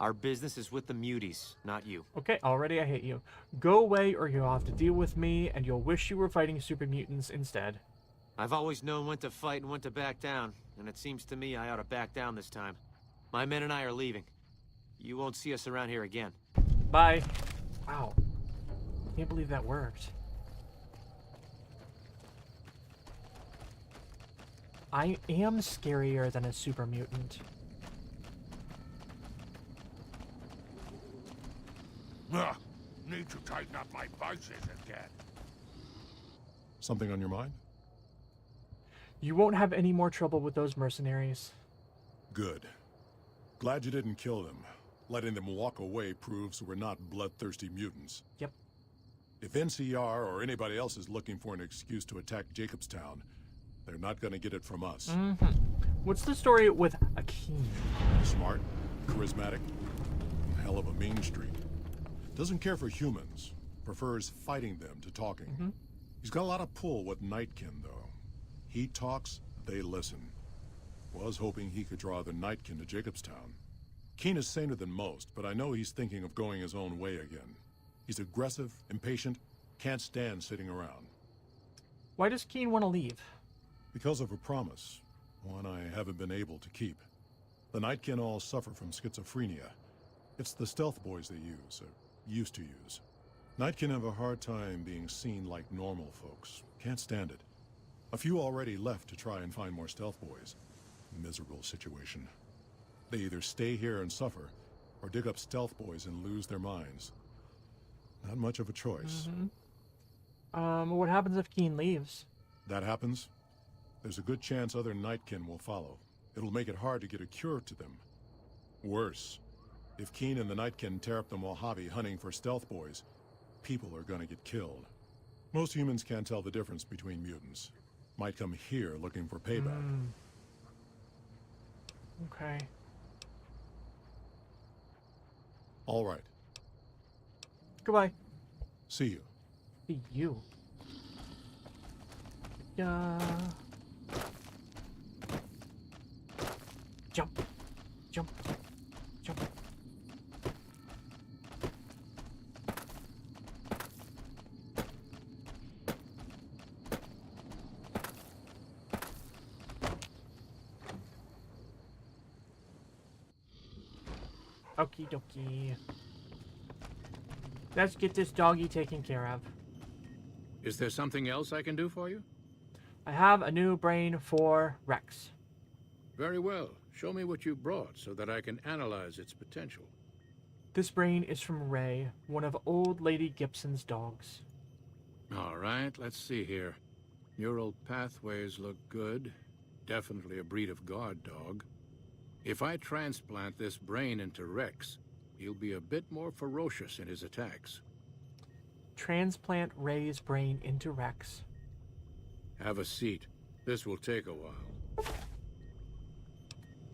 Our business is with the muties, not you. Okay, already I hate you. Go away or you'll have to deal with me and you'll wish you were fighting super mutants instead. I've always known when to fight and when to back down, and it seems to me I ought to back down this time. My men and I are leaving. You won't see us around here again. Bye. Wow. Can't believe that worked. I am scarier than a super mutant. Ugh, need to tighten up my vices again. Something on your mind? You won't have any more trouble with those mercenaries. Good. Glad you didn't kill them. Letting them walk away proves we're not bloodthirsty mutants. Yep. If NCR or anybody else is looking for an excuse to attack Jacobstown, they're not gonna get it from us. Mm-hmm. What's the story with Akeem? Smart, charismatic, hell of a mean streak. Doesn't care for humans. Prefers fighting them to talking. Mm-hmm. He's got a lot of pull with Nightkin, though. He talks, they listen. Was hoping he could draw the Nightkin to Jacobstown. Keen is saner than most, but I know he's thinking of going his own way again. He's aggressive, impatient, can't stand sitting around. Why does Keen want to leave? Because of a promise, one I haven't been able to keep. The Nightkin all suffer from schizophrenia. It's the stealth boys they use, or used to use. Nightkin have a hard time being seen like normal folks. Can't stand it. A few already left to try and find more stealth boys. Miserable situation. They either stay here and suffer, or dig up stealth boys and lose their minds. Not much of a choice. Mm-hmm. What happens if Keen leaves? That happens, there's a good chance other Nightkin will follow. It'll make it hard to get a cure to them. Worse, if Keen and the Nightkin tear up the Mojave hunting for stealth boys, people are gonna get killed. Most humans can't tell the difference between mutants. Might come here looking for payback. Okay. All right. Goodbye. See you. See you. Jump. Jump. Jump. Okie dokie. Let's get this doggy taken care of. Is there something else I can do for you? I have a new brain for Rex. Very well. Show me what you brought so that I can analyze its potential. This brain is from Ray, one of old Lady Gibson's dogs. All right, let's see here. Neural pathways look good. Definitely a breed of guard dog. If I transplant this brain into Rex, he'll be a bit more ferocious in his attacks. Transplant Ray's brain into Rex. Have a seat. This will take a while.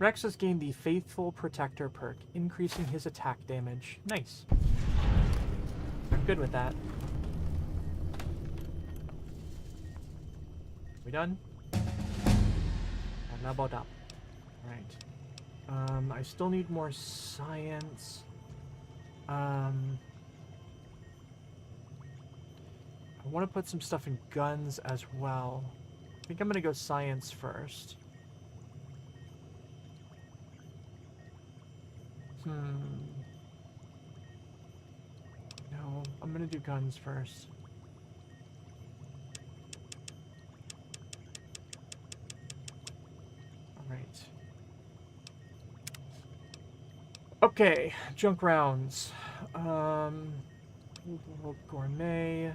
Rex has gained the Faithful Protector perk, increasing his attack damage. Nice. I'm good with that. We done? And leveled up. Alright. I still need more science. I want to put some stuff in guns as well. I think I'm going to go science first. No, I'm going to do guns first. Alright. Okay, junk rounds. Gourmet.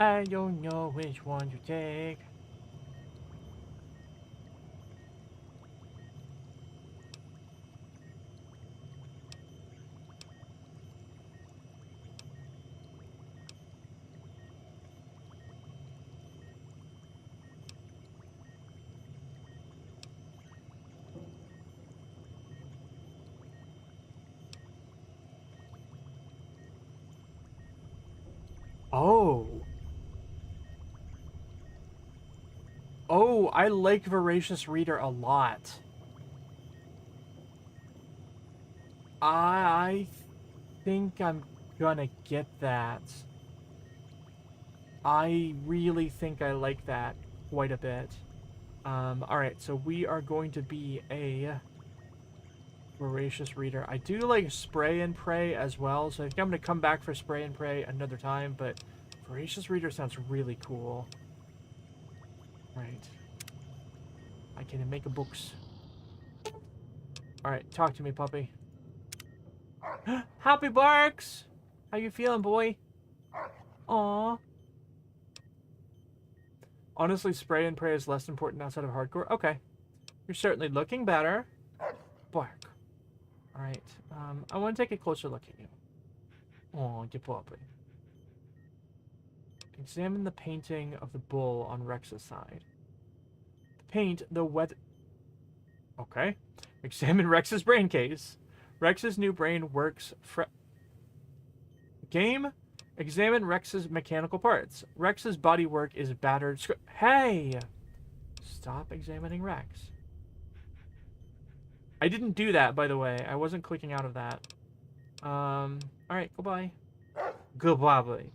I don't know which one to take. Oh. Oh, I like Voracious Reader a lot. I think I'm gonna get that. I really think I like that quite a bit. Alright, so we are going to be a Voracious Reader. I do like Spray and Pray as well, so I think I'm going to come back for Spray and Pray another time, but Voracious Reader sounds really cool. Right. I can make a books. Alright, talk to me, puppy. Happy Barks! How you feeling, boy? Aww. Honestly, Spray and Pray is less important outside of hardcore. Okay. You're certainly looking better. Bark. Alright, I want to take a closer look at you. Oh, you puppy. Examine the painting of the bull on Rex's side. Paint the weather... Okay. Examine Rex's brain case. Rex's new brain works... Game? Examine Rex's mechanical parts. Rex's bodywork is battered... Hey! Stop examining Rex. I didn't do that, by the way. I wasn't clicking out of that. Alright, goodbye. Goodbye.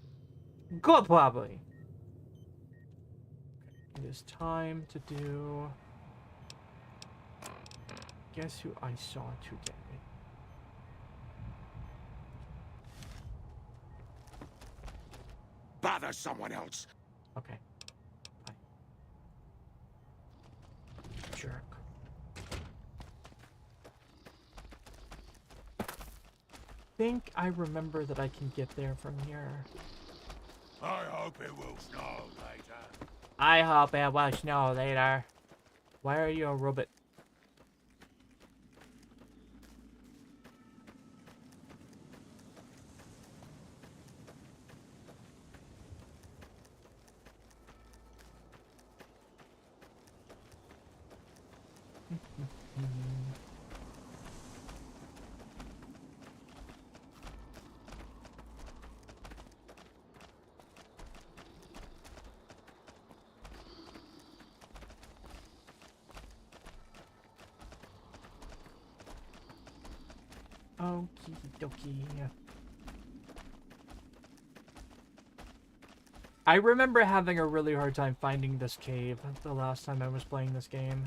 Goodbye. It is time to do... Guess who I saw today? Bother someone else. Okay. Bye. Jerk. Think I remember that I can get there from here. I hope it will snow later. I hope it will snow later. Why are you a robot? Okie dokie. I remember having a really hard time finding this cave the last time I was playing this game.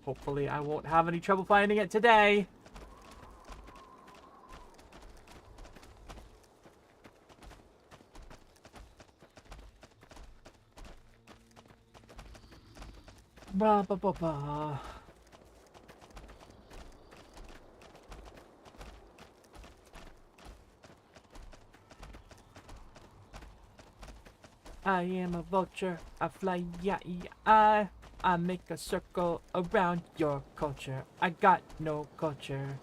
Hopefully I won't have any trouble finding it today. Ba ba ba ba. I am a vulture, I fly, yeah, I make a circle around your culture. I got no culture.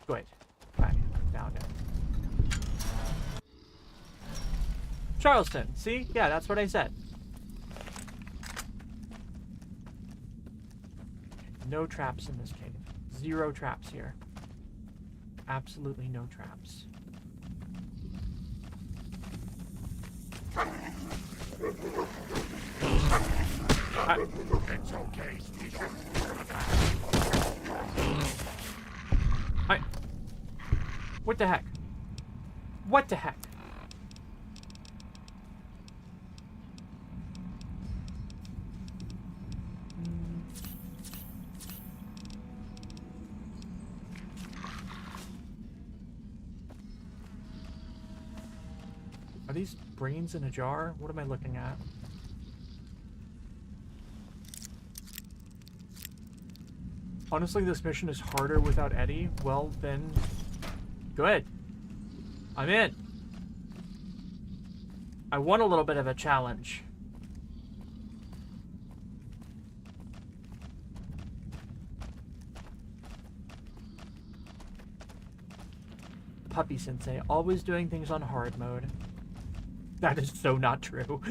Good. Right, found it. Charleston, see? Yeah, that's what I said. No traps in this cave. 0 traps here. Absolutely no traps. It's okay, Steve. What the heck? What the heck? Are these brains in a jar? What am I looking at? Honestly, this mission is harder without Eddie. Well, then, good. I'm in. I want a little bit of a challenge. Puppy-sensei, always doing things on hard mode. That is so not true.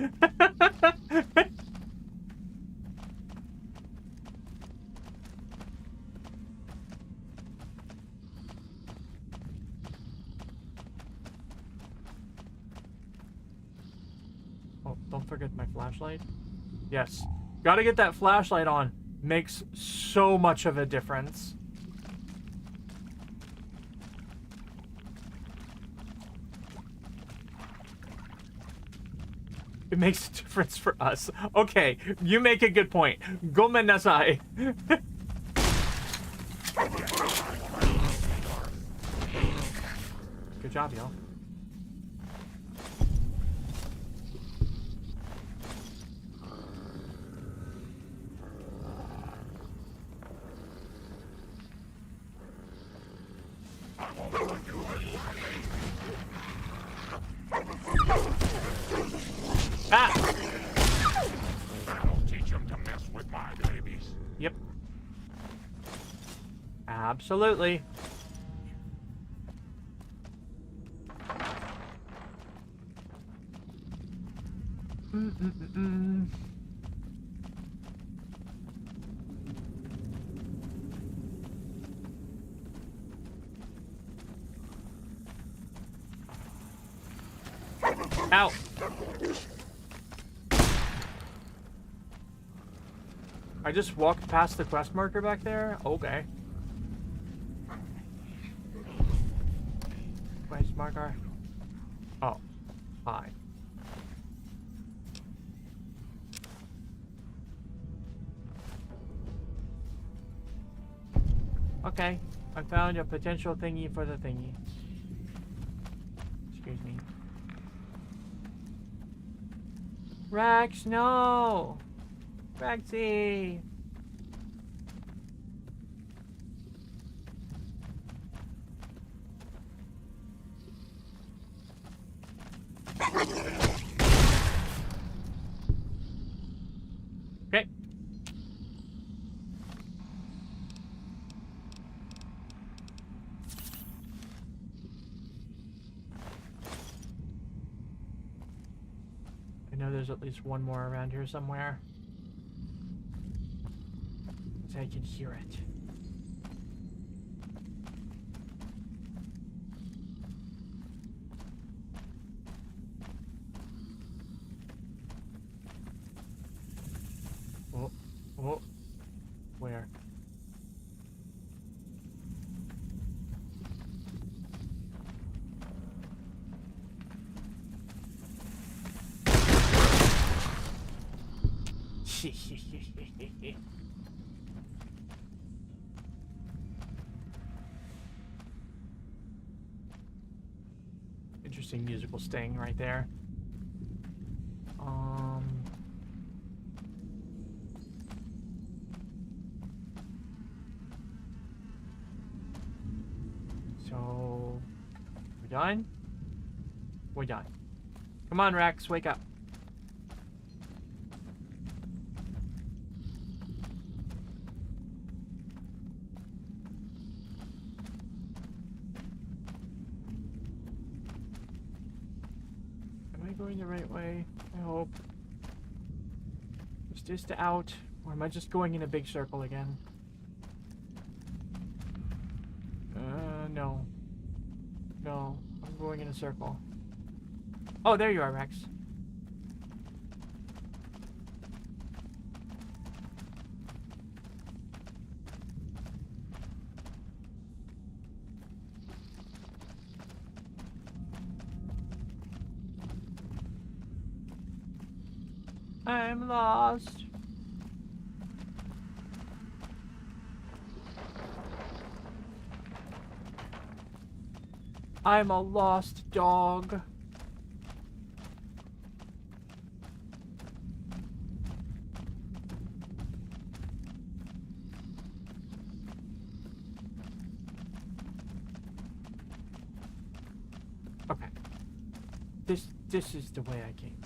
Oh, don't forget my flashlight. Yes. Gotta get that flashlight on. Makes so much of a difference. It makes a difference for us. Okay, you make a good point. Gomen nasai. Good job, y'all. Ah! I'll teach him to mess with my babies. Yep. Absolutely. Ow. I just walked past the quest marker back there? Okay. Quest marker. Oh. Fine. Okay. I found a potential thingy for the thingy. Excuse me. Rex, no! Rexy! Okay. I know there's at least one more around here somewhere. I can hear it. Oh, oh, where? Interesting musical sting right there. So we're done? We're done. Come on, Rex, wake up. Am I going the right way? I hope. Is this the out? Or am I just going in a big circle again? No. No, I'm going in a circle. Oh, there you are, Rex. I'm lost. I'm a lost dog. This is the way I came.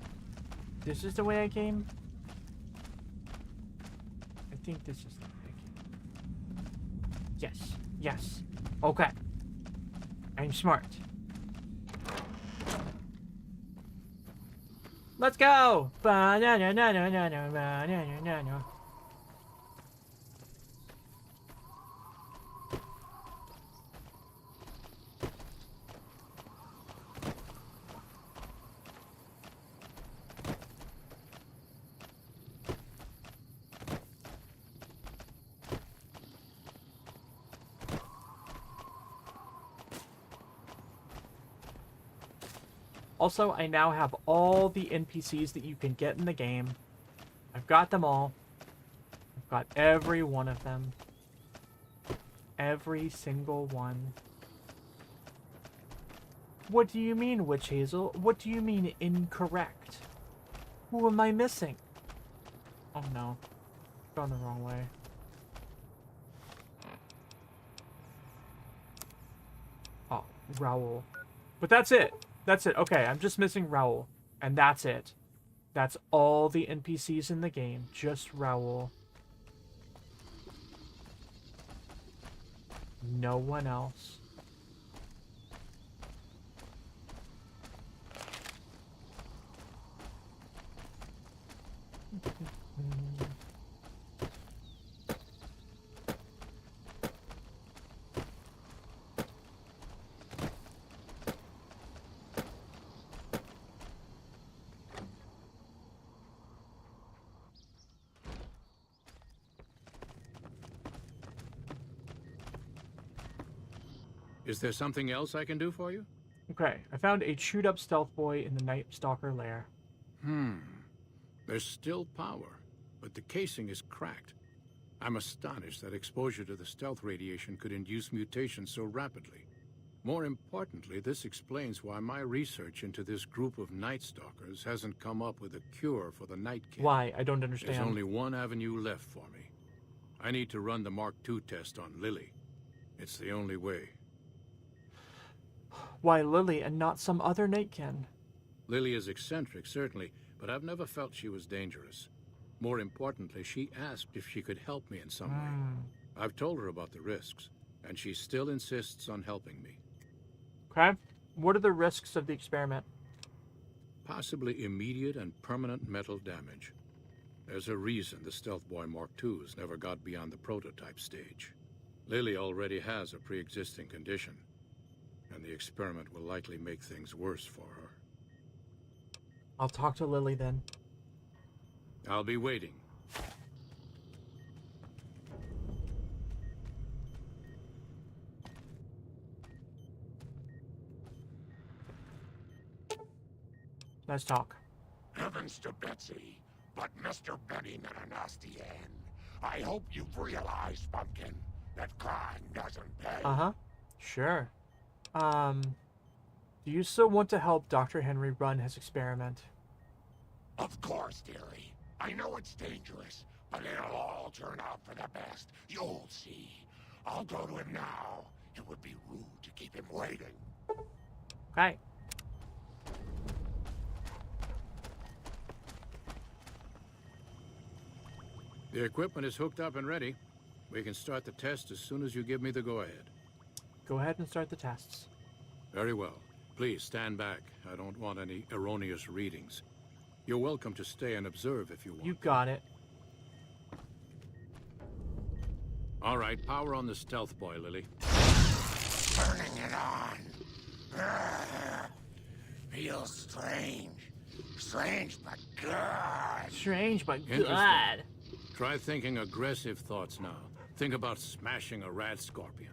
This is the way I came? I think this is the way I came. Yes. Yes. Okay. I'm smart. Let's go! Ba-na-na-na-na-na-na-na-na-na-na. Also, I now have all the NPCs that you can get in the game. I've got them all. I've got every one of them. Every single one. What do you mean, Witch Hazel? What do you mean incorrect? Who am I missing? Oh no. Gone the wrong way. Oh, Raoul. But that's it. That's it. Okay, I'm just missing Raoul. And that's it. That's all the NPCs in the game. Just Raoul. No one else. Is there something else I can do for you? Okay, I found a chewed-up stealth boy in the Night Stalker lair. There's still power, but the casing is cracked. I'm astonished that exposure to the stealth radiation could induce mutations so rapidly. More importantly, this explains why my research into this group of Night Stalkers hasn't come up with a cure for the Night King. Why? I don't understand. There's only one avenue left for me. I need to run the Mark II test on Lily. It's the only way. Why Lily and not some other Nightkin? Lily is eccentric, certainly, but I've never felt she was dangerous. More importantly, she asked if she could help me in some way. I've told her about the risks, and she still insists on helping me. Okay. What are the risks of the experiment? Possibly immediate and permanent mental damage. There's a reason the Stealth Boy Mark IIs never got beyond the prototype stage. Lily already has a pre-existing condition, and the experiment will likely make things worse for her. I'll talk to Lily then. I'll be waiting. Let's talk. Heavens to Betsy, but Mr. Benny met a nasty end. I hope you've realized, Pumpkin, that crime doesn't pay. Uh-huh. Sure. Do you still want to help Dr. Henry run his experiment? Of course, dearie. I know it's dangerous, but it'll all turn out for the best. You'll see. I'll go to him now. It would be rude to keep him waiting. Okay. The equipment is hooked up and ready. We can start the test as soon as you give me the go-ahead. Go ahead and start the tests. Very well. Please stand back. I don't want any erroneous readings. You're welcome to stay and observe if you want. You got it. All right, power on the Stealth Boy, Lily. Turning it on. Feels strange. Strange but good. Strange but good. Try thinking aggressive thoughts now. Think about smashing a rat scorpion.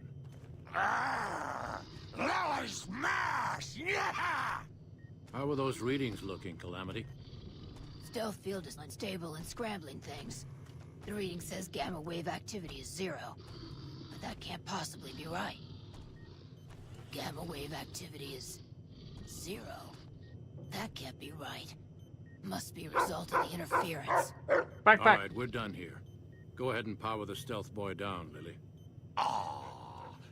Lily smash! Yeah! How are those readings looking, Calamity? Stealth field is unstable and scrambling things. The reading says gamma wave activity is 0. But that can't possibly be right. Gamma wave activity is 0. That can't be right. Must be a result of the interference. Back. All right, we're done here. Go ahead and power the Stealth Boy down, Lily. Oh,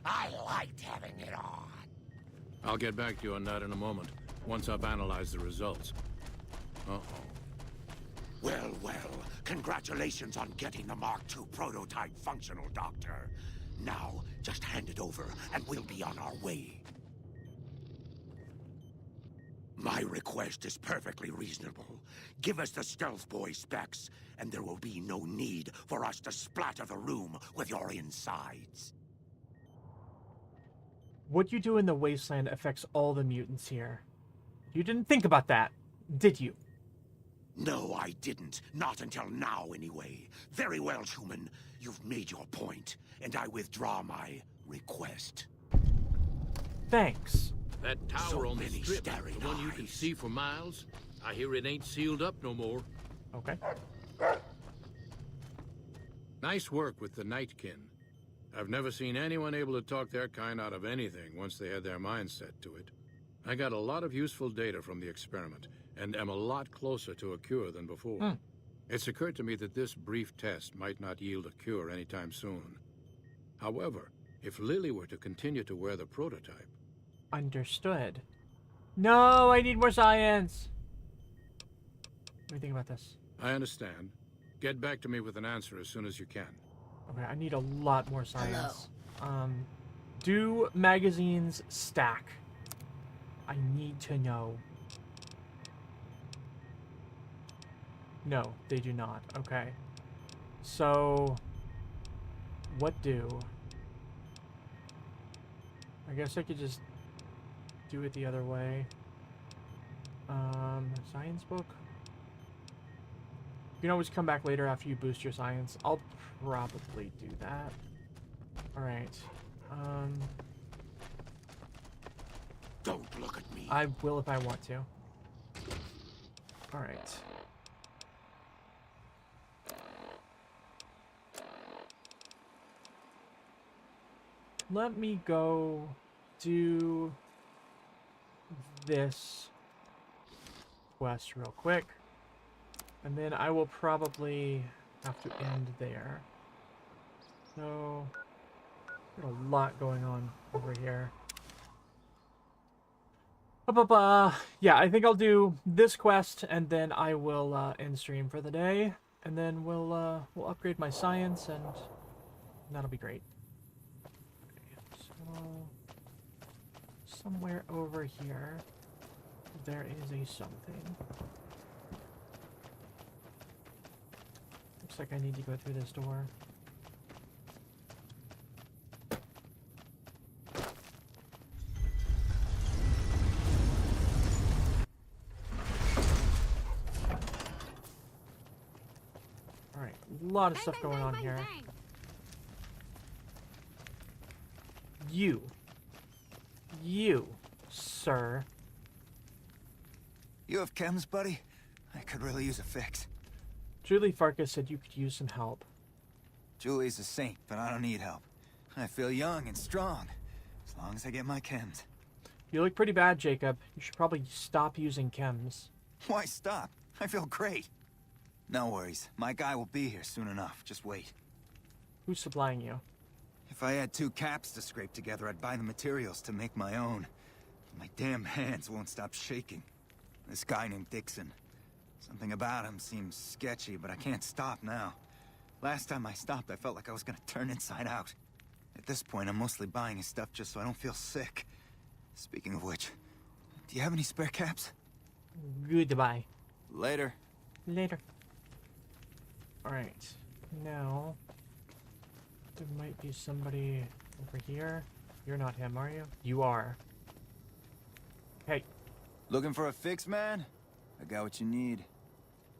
I liked having it on. I'll get back to you on that in a moment. once I've analyzed the results. Uh-oh. Well, well, congratulations on getting the Mark II prototype functional, Doctor. Now, just hand it over, and we'll be on our way. My request is perfectly reasonable. Give us the Stealth Boy specs, and there will be no need for us to splatter the room with your insides. What you do in the wasteland affects all the mutants here. You didn't think about that, did you? No, I didn't. Not until now, anyway. Very well, human. You've made your point, and I withdraw my request. Thanks. That tower So on the many strip, staring the one you can see for miles, I hear it ain't sealed up no more. Okay. Nice work with the Nightkin. I've never seen anyone able to talk their kind out of anything once they had their mind set to it. I got a lot of useful data from the experiment, and am a lot closer to a cure than before. It's occurred to me that this brief test might not yield a cure anytime soon. However, if Lily were to continue to wear the prototype... Understood. No, I need more science. What do you think about this? I understand. Get back to me with an answer as soon as you can. Okay, I need a lot more science. Do magazines stack? I need to know. No, they do not. Okay. So, what do? I guess I could just do it the other way. Science book? You can always come back later after you boost your science. I'll probably do that. Alright. Don't look at me. I will if I want to. Alright. Let me go do this quest real quick. And then I will probably have to end there. So, there's a lot going on over here. Yeah, I think I'll do this quest, and then I will end stream for the day. And then we'll upgrade my science, and that'll be great. Okay, so, somewhere over here, there is a something. Looks like I need to go through this door. Alright, a lot of stuff going on here. You, sir. You have chems, buddy? I could really use a fix. Julie Farkas said you could use some help. Julie's a saint, but I don't need help. I feel young and strong, as long as I get my chems. You look pretty bad, Jacob. You should probably stop using chems. Why stop? I feel great. No worries. My guy will be here soon enough. Just wait. Who's supplying you? If I had 2 caps to scrape together, I'd buy the materials to make my own. My damn hands won't stop shaking. This guy named Dixon. Something about him seems sketchy, but I can't stop now. Last time I stopped, I felt like I was gonna turn inside out. At this point, I'm mostly buying his stuff just so I don't feel sick. Speaking of which, do you have any spare caps? Goodbye. Later. Later. Alright. Now, there might be somebody over here. You're not him, are you? You are. Hey. Looking for a fix, man? I got what you need.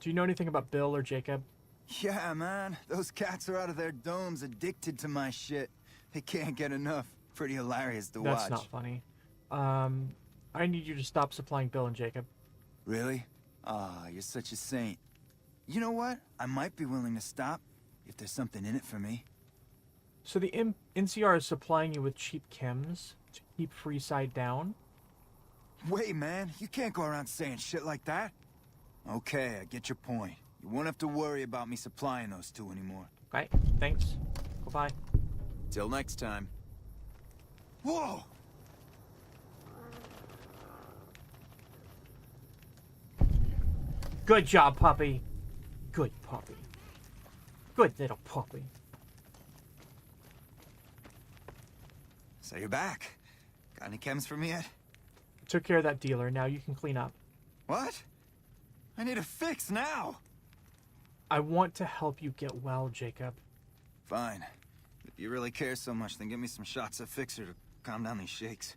Do you know anything about Bill or Jacob? Yeah, man. Those cats are out of their domes addicted to my shit. They can't get enough. Pretty hilarious to watch. That's not funny. I need you to stop supplying Bill and Jacob. Really? Ah, you're such a saint. You know what? I might be willing to stop, if there's something in it for me. So the NCR is supplying you with cheap chems to keep Freeside down? Wait, man. You can't go around saying shit like that. Okay, I get your point. You won't have to worry about me supplying those 2 anymore. Okay, thanks. Goodbye. Till next time. Whoa! Good job, puppy. Good puppy. Good little puppy. So you're back. Got any chems for me yet? Took care of that dealer. Now you can clean up. What? I need a fix now. I want to help you get well, Jacob. Fine. If you really care so much, then give me some shots of Fixer to calm down these shakes.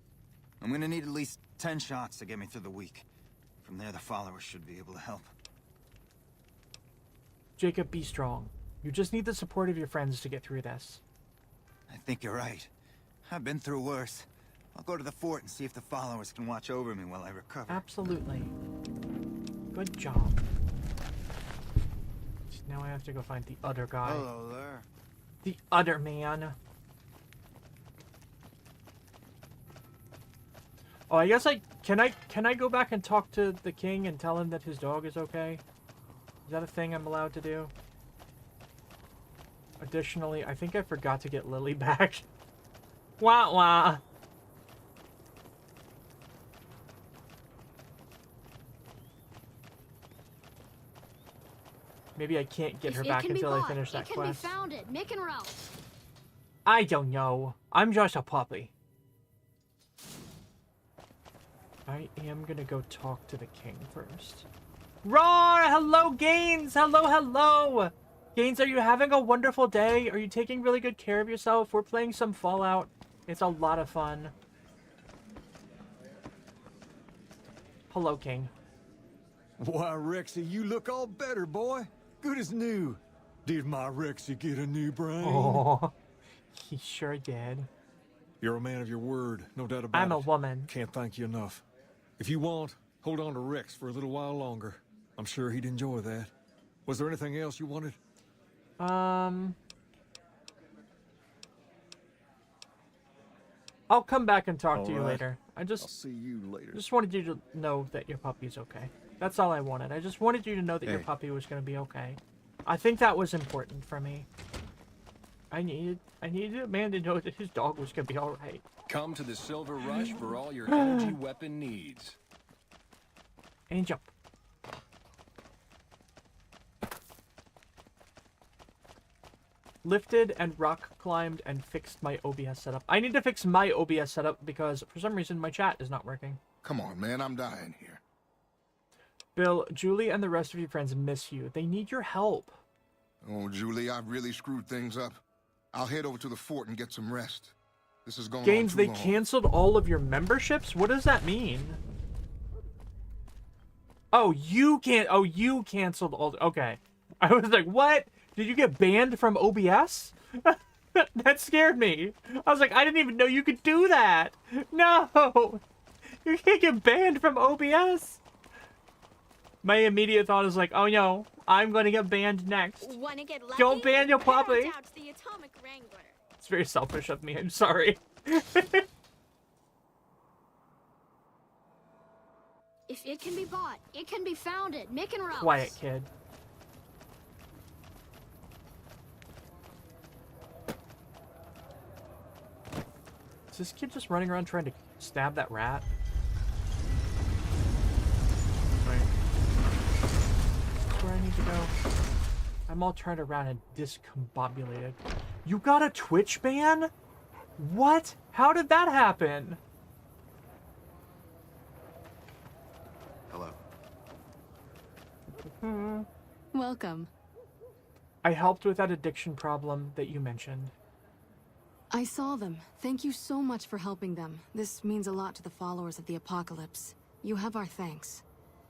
I'm gonna need at least 10 shots to get me through the week. From there, the followers should be able to help. Jacob, be strong. You just need the support of your friends to get through this. I think you're right. I've been through worse. I'll go to the fort and see if the followers can watch over me while I recover. Absolutely. Good job. Now I have to go find the other guy. Hello there. The other man. Oh, I guess can I go back and talk to the king and tell him that his dog is okay? Is that a thing I'm allowed to do? Additionally, I think I forgot to get Lily back. Wah wah. Maybe I can't get her back until I finish that quest. It can be found at Mick and Ralph's. I don't know. I'm just a puppy. I am gonna go talk to the king first. Roar! Hello, Gaines! Hello, hello! Gaines, are you having a wonderful day? Are you taking really good care of yourself? We're playing some Fallout. It's a lot of fun. Hello, King. Why, Rexy, you look all better, boy. Good as new. Did my Rexy get a new brain? Oh, he sure did. You're a man of your word, no doubt about it. I'm a woman. Can't thank you enough. If you want, hold on to Rex for a little while longer. I'm sure he'd enjoy that. Was there anything else you wanted? I'll come back and talk All to you right. later. I'll see you later. Just wanted you to know that your puppy's okay. That's all I wanted. I just wanted you to know that your Hey. puppy was going to be okay. I think that was important for me. I needed a man to know that his dog was going to be all right. Come to the Silver Rush for all your energy weapon needs. And jump. Lifted and rock climbed and fixed my OBS setup. I need to fix my OBS setup because for some reason my chat is not working. Come on, man, I'm dying here. Bill, Julie and the rest of your friends miss you. They need your help. Oh, Julie, I've really screwed things up. I'll head over to the fort and get some rest. This is going Gaines, on they too long. canceled all of your memberships? What does that mean? Oh, you canceled all... Okay. I was like, what? Did you get banned from OBS? That scared me. I was like, I didn't even know you could do that. No! You can't get banned from OBS. My immediate thought is like, oh no, I'm going to get banned next. Wanna get lucky? Don't ban your puppy. Head out to the Atomic Wrangler. It's very selfish of me. I'm sorry. If it can be bought, it can be found at Mick and Ralph's. Quiet, kid. Is this kid just running around trying to stab that rat? Right. That's where I need to go. I'm all turned around and discombobulated. You got a Twitch ban? What? How did that happen? Hello. Welcome. I helped with that addiction problem that you mentioned. I saw them. Thank you so much for helping them. This means a lot to the followers of the apocalypse. You have our thanks.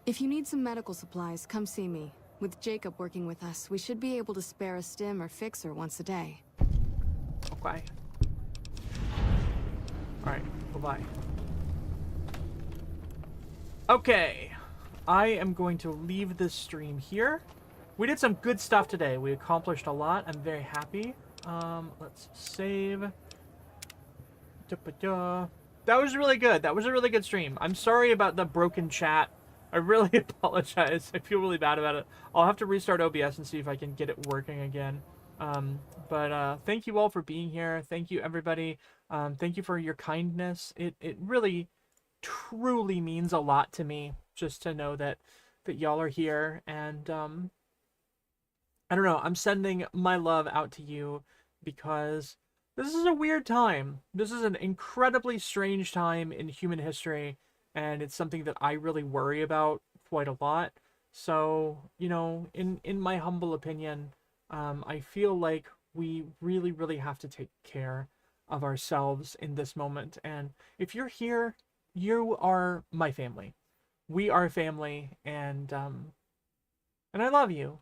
If you need some medical supplies, come see me. With Jacob working with us, we should be able to spare a stim or fixer once a day. Okay. Alright, bye-bye. Okay. I am going to leave this stream here. We did some good stuff today. We accomplished a lot. I'm very happy. Let's save. Da-ba-da. That was really good. That was a really good stream. I'm sorry about the broken chat. I really apologize. I feel really bad about it. I'll have to restart OBS and see if I can get it working again. But thank you all for being here. Thank you, everybody. Thank you for your kindness. It really, truly means a lot to me just to know that that y'all are here, and I don't know, I'm sending my love out to you because this is a weird time. This is an incredibly strange time in human history, and it's something that I really worry about quite a lot. So, you know, in my humble opinion, I feel like we really, really have to take care of ourselves in this moment. And if you're here, you are my family. We are family, and I love you.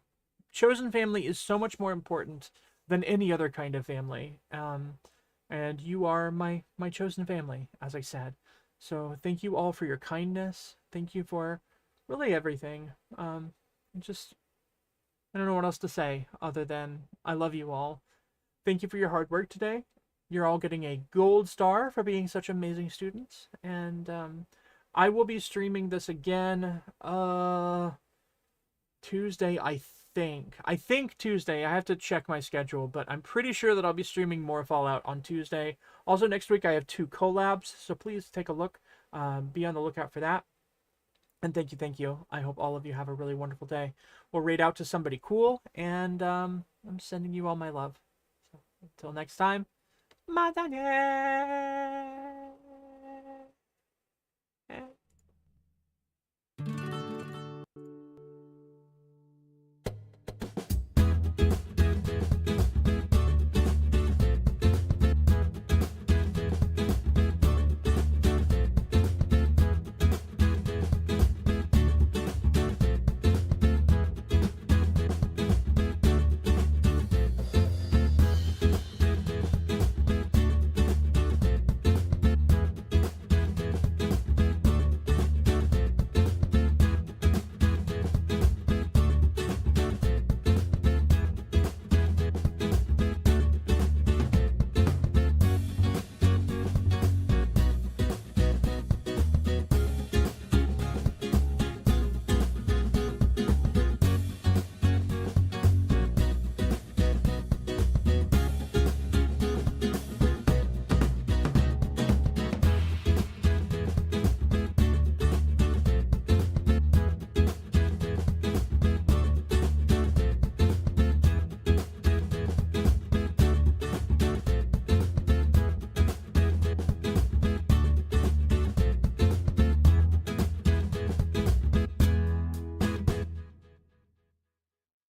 Chosen family is so much more important than any other kind of family. And you are my chosen family, as I said. So thank you all for your kindness. Thank you for really everything. Just, I don't know what else to say other than I love you all. Thank you for your hard work today. You're all getting a gold star for being such amazing students. And I will be streaming this again Tuesday, I think. I think Tuesday. I have to check my schedule, but I'm pretty sure that I'll be streaming more Fallout on Tuesday. Also, next week I have 2 collabs, so please take a look. Be on the lookout for that. And thank you, thank you. I hope all of you have a really wonderful day. We'll raid out to somebody cool, and I'm sending you all my love. So, until next time, madane!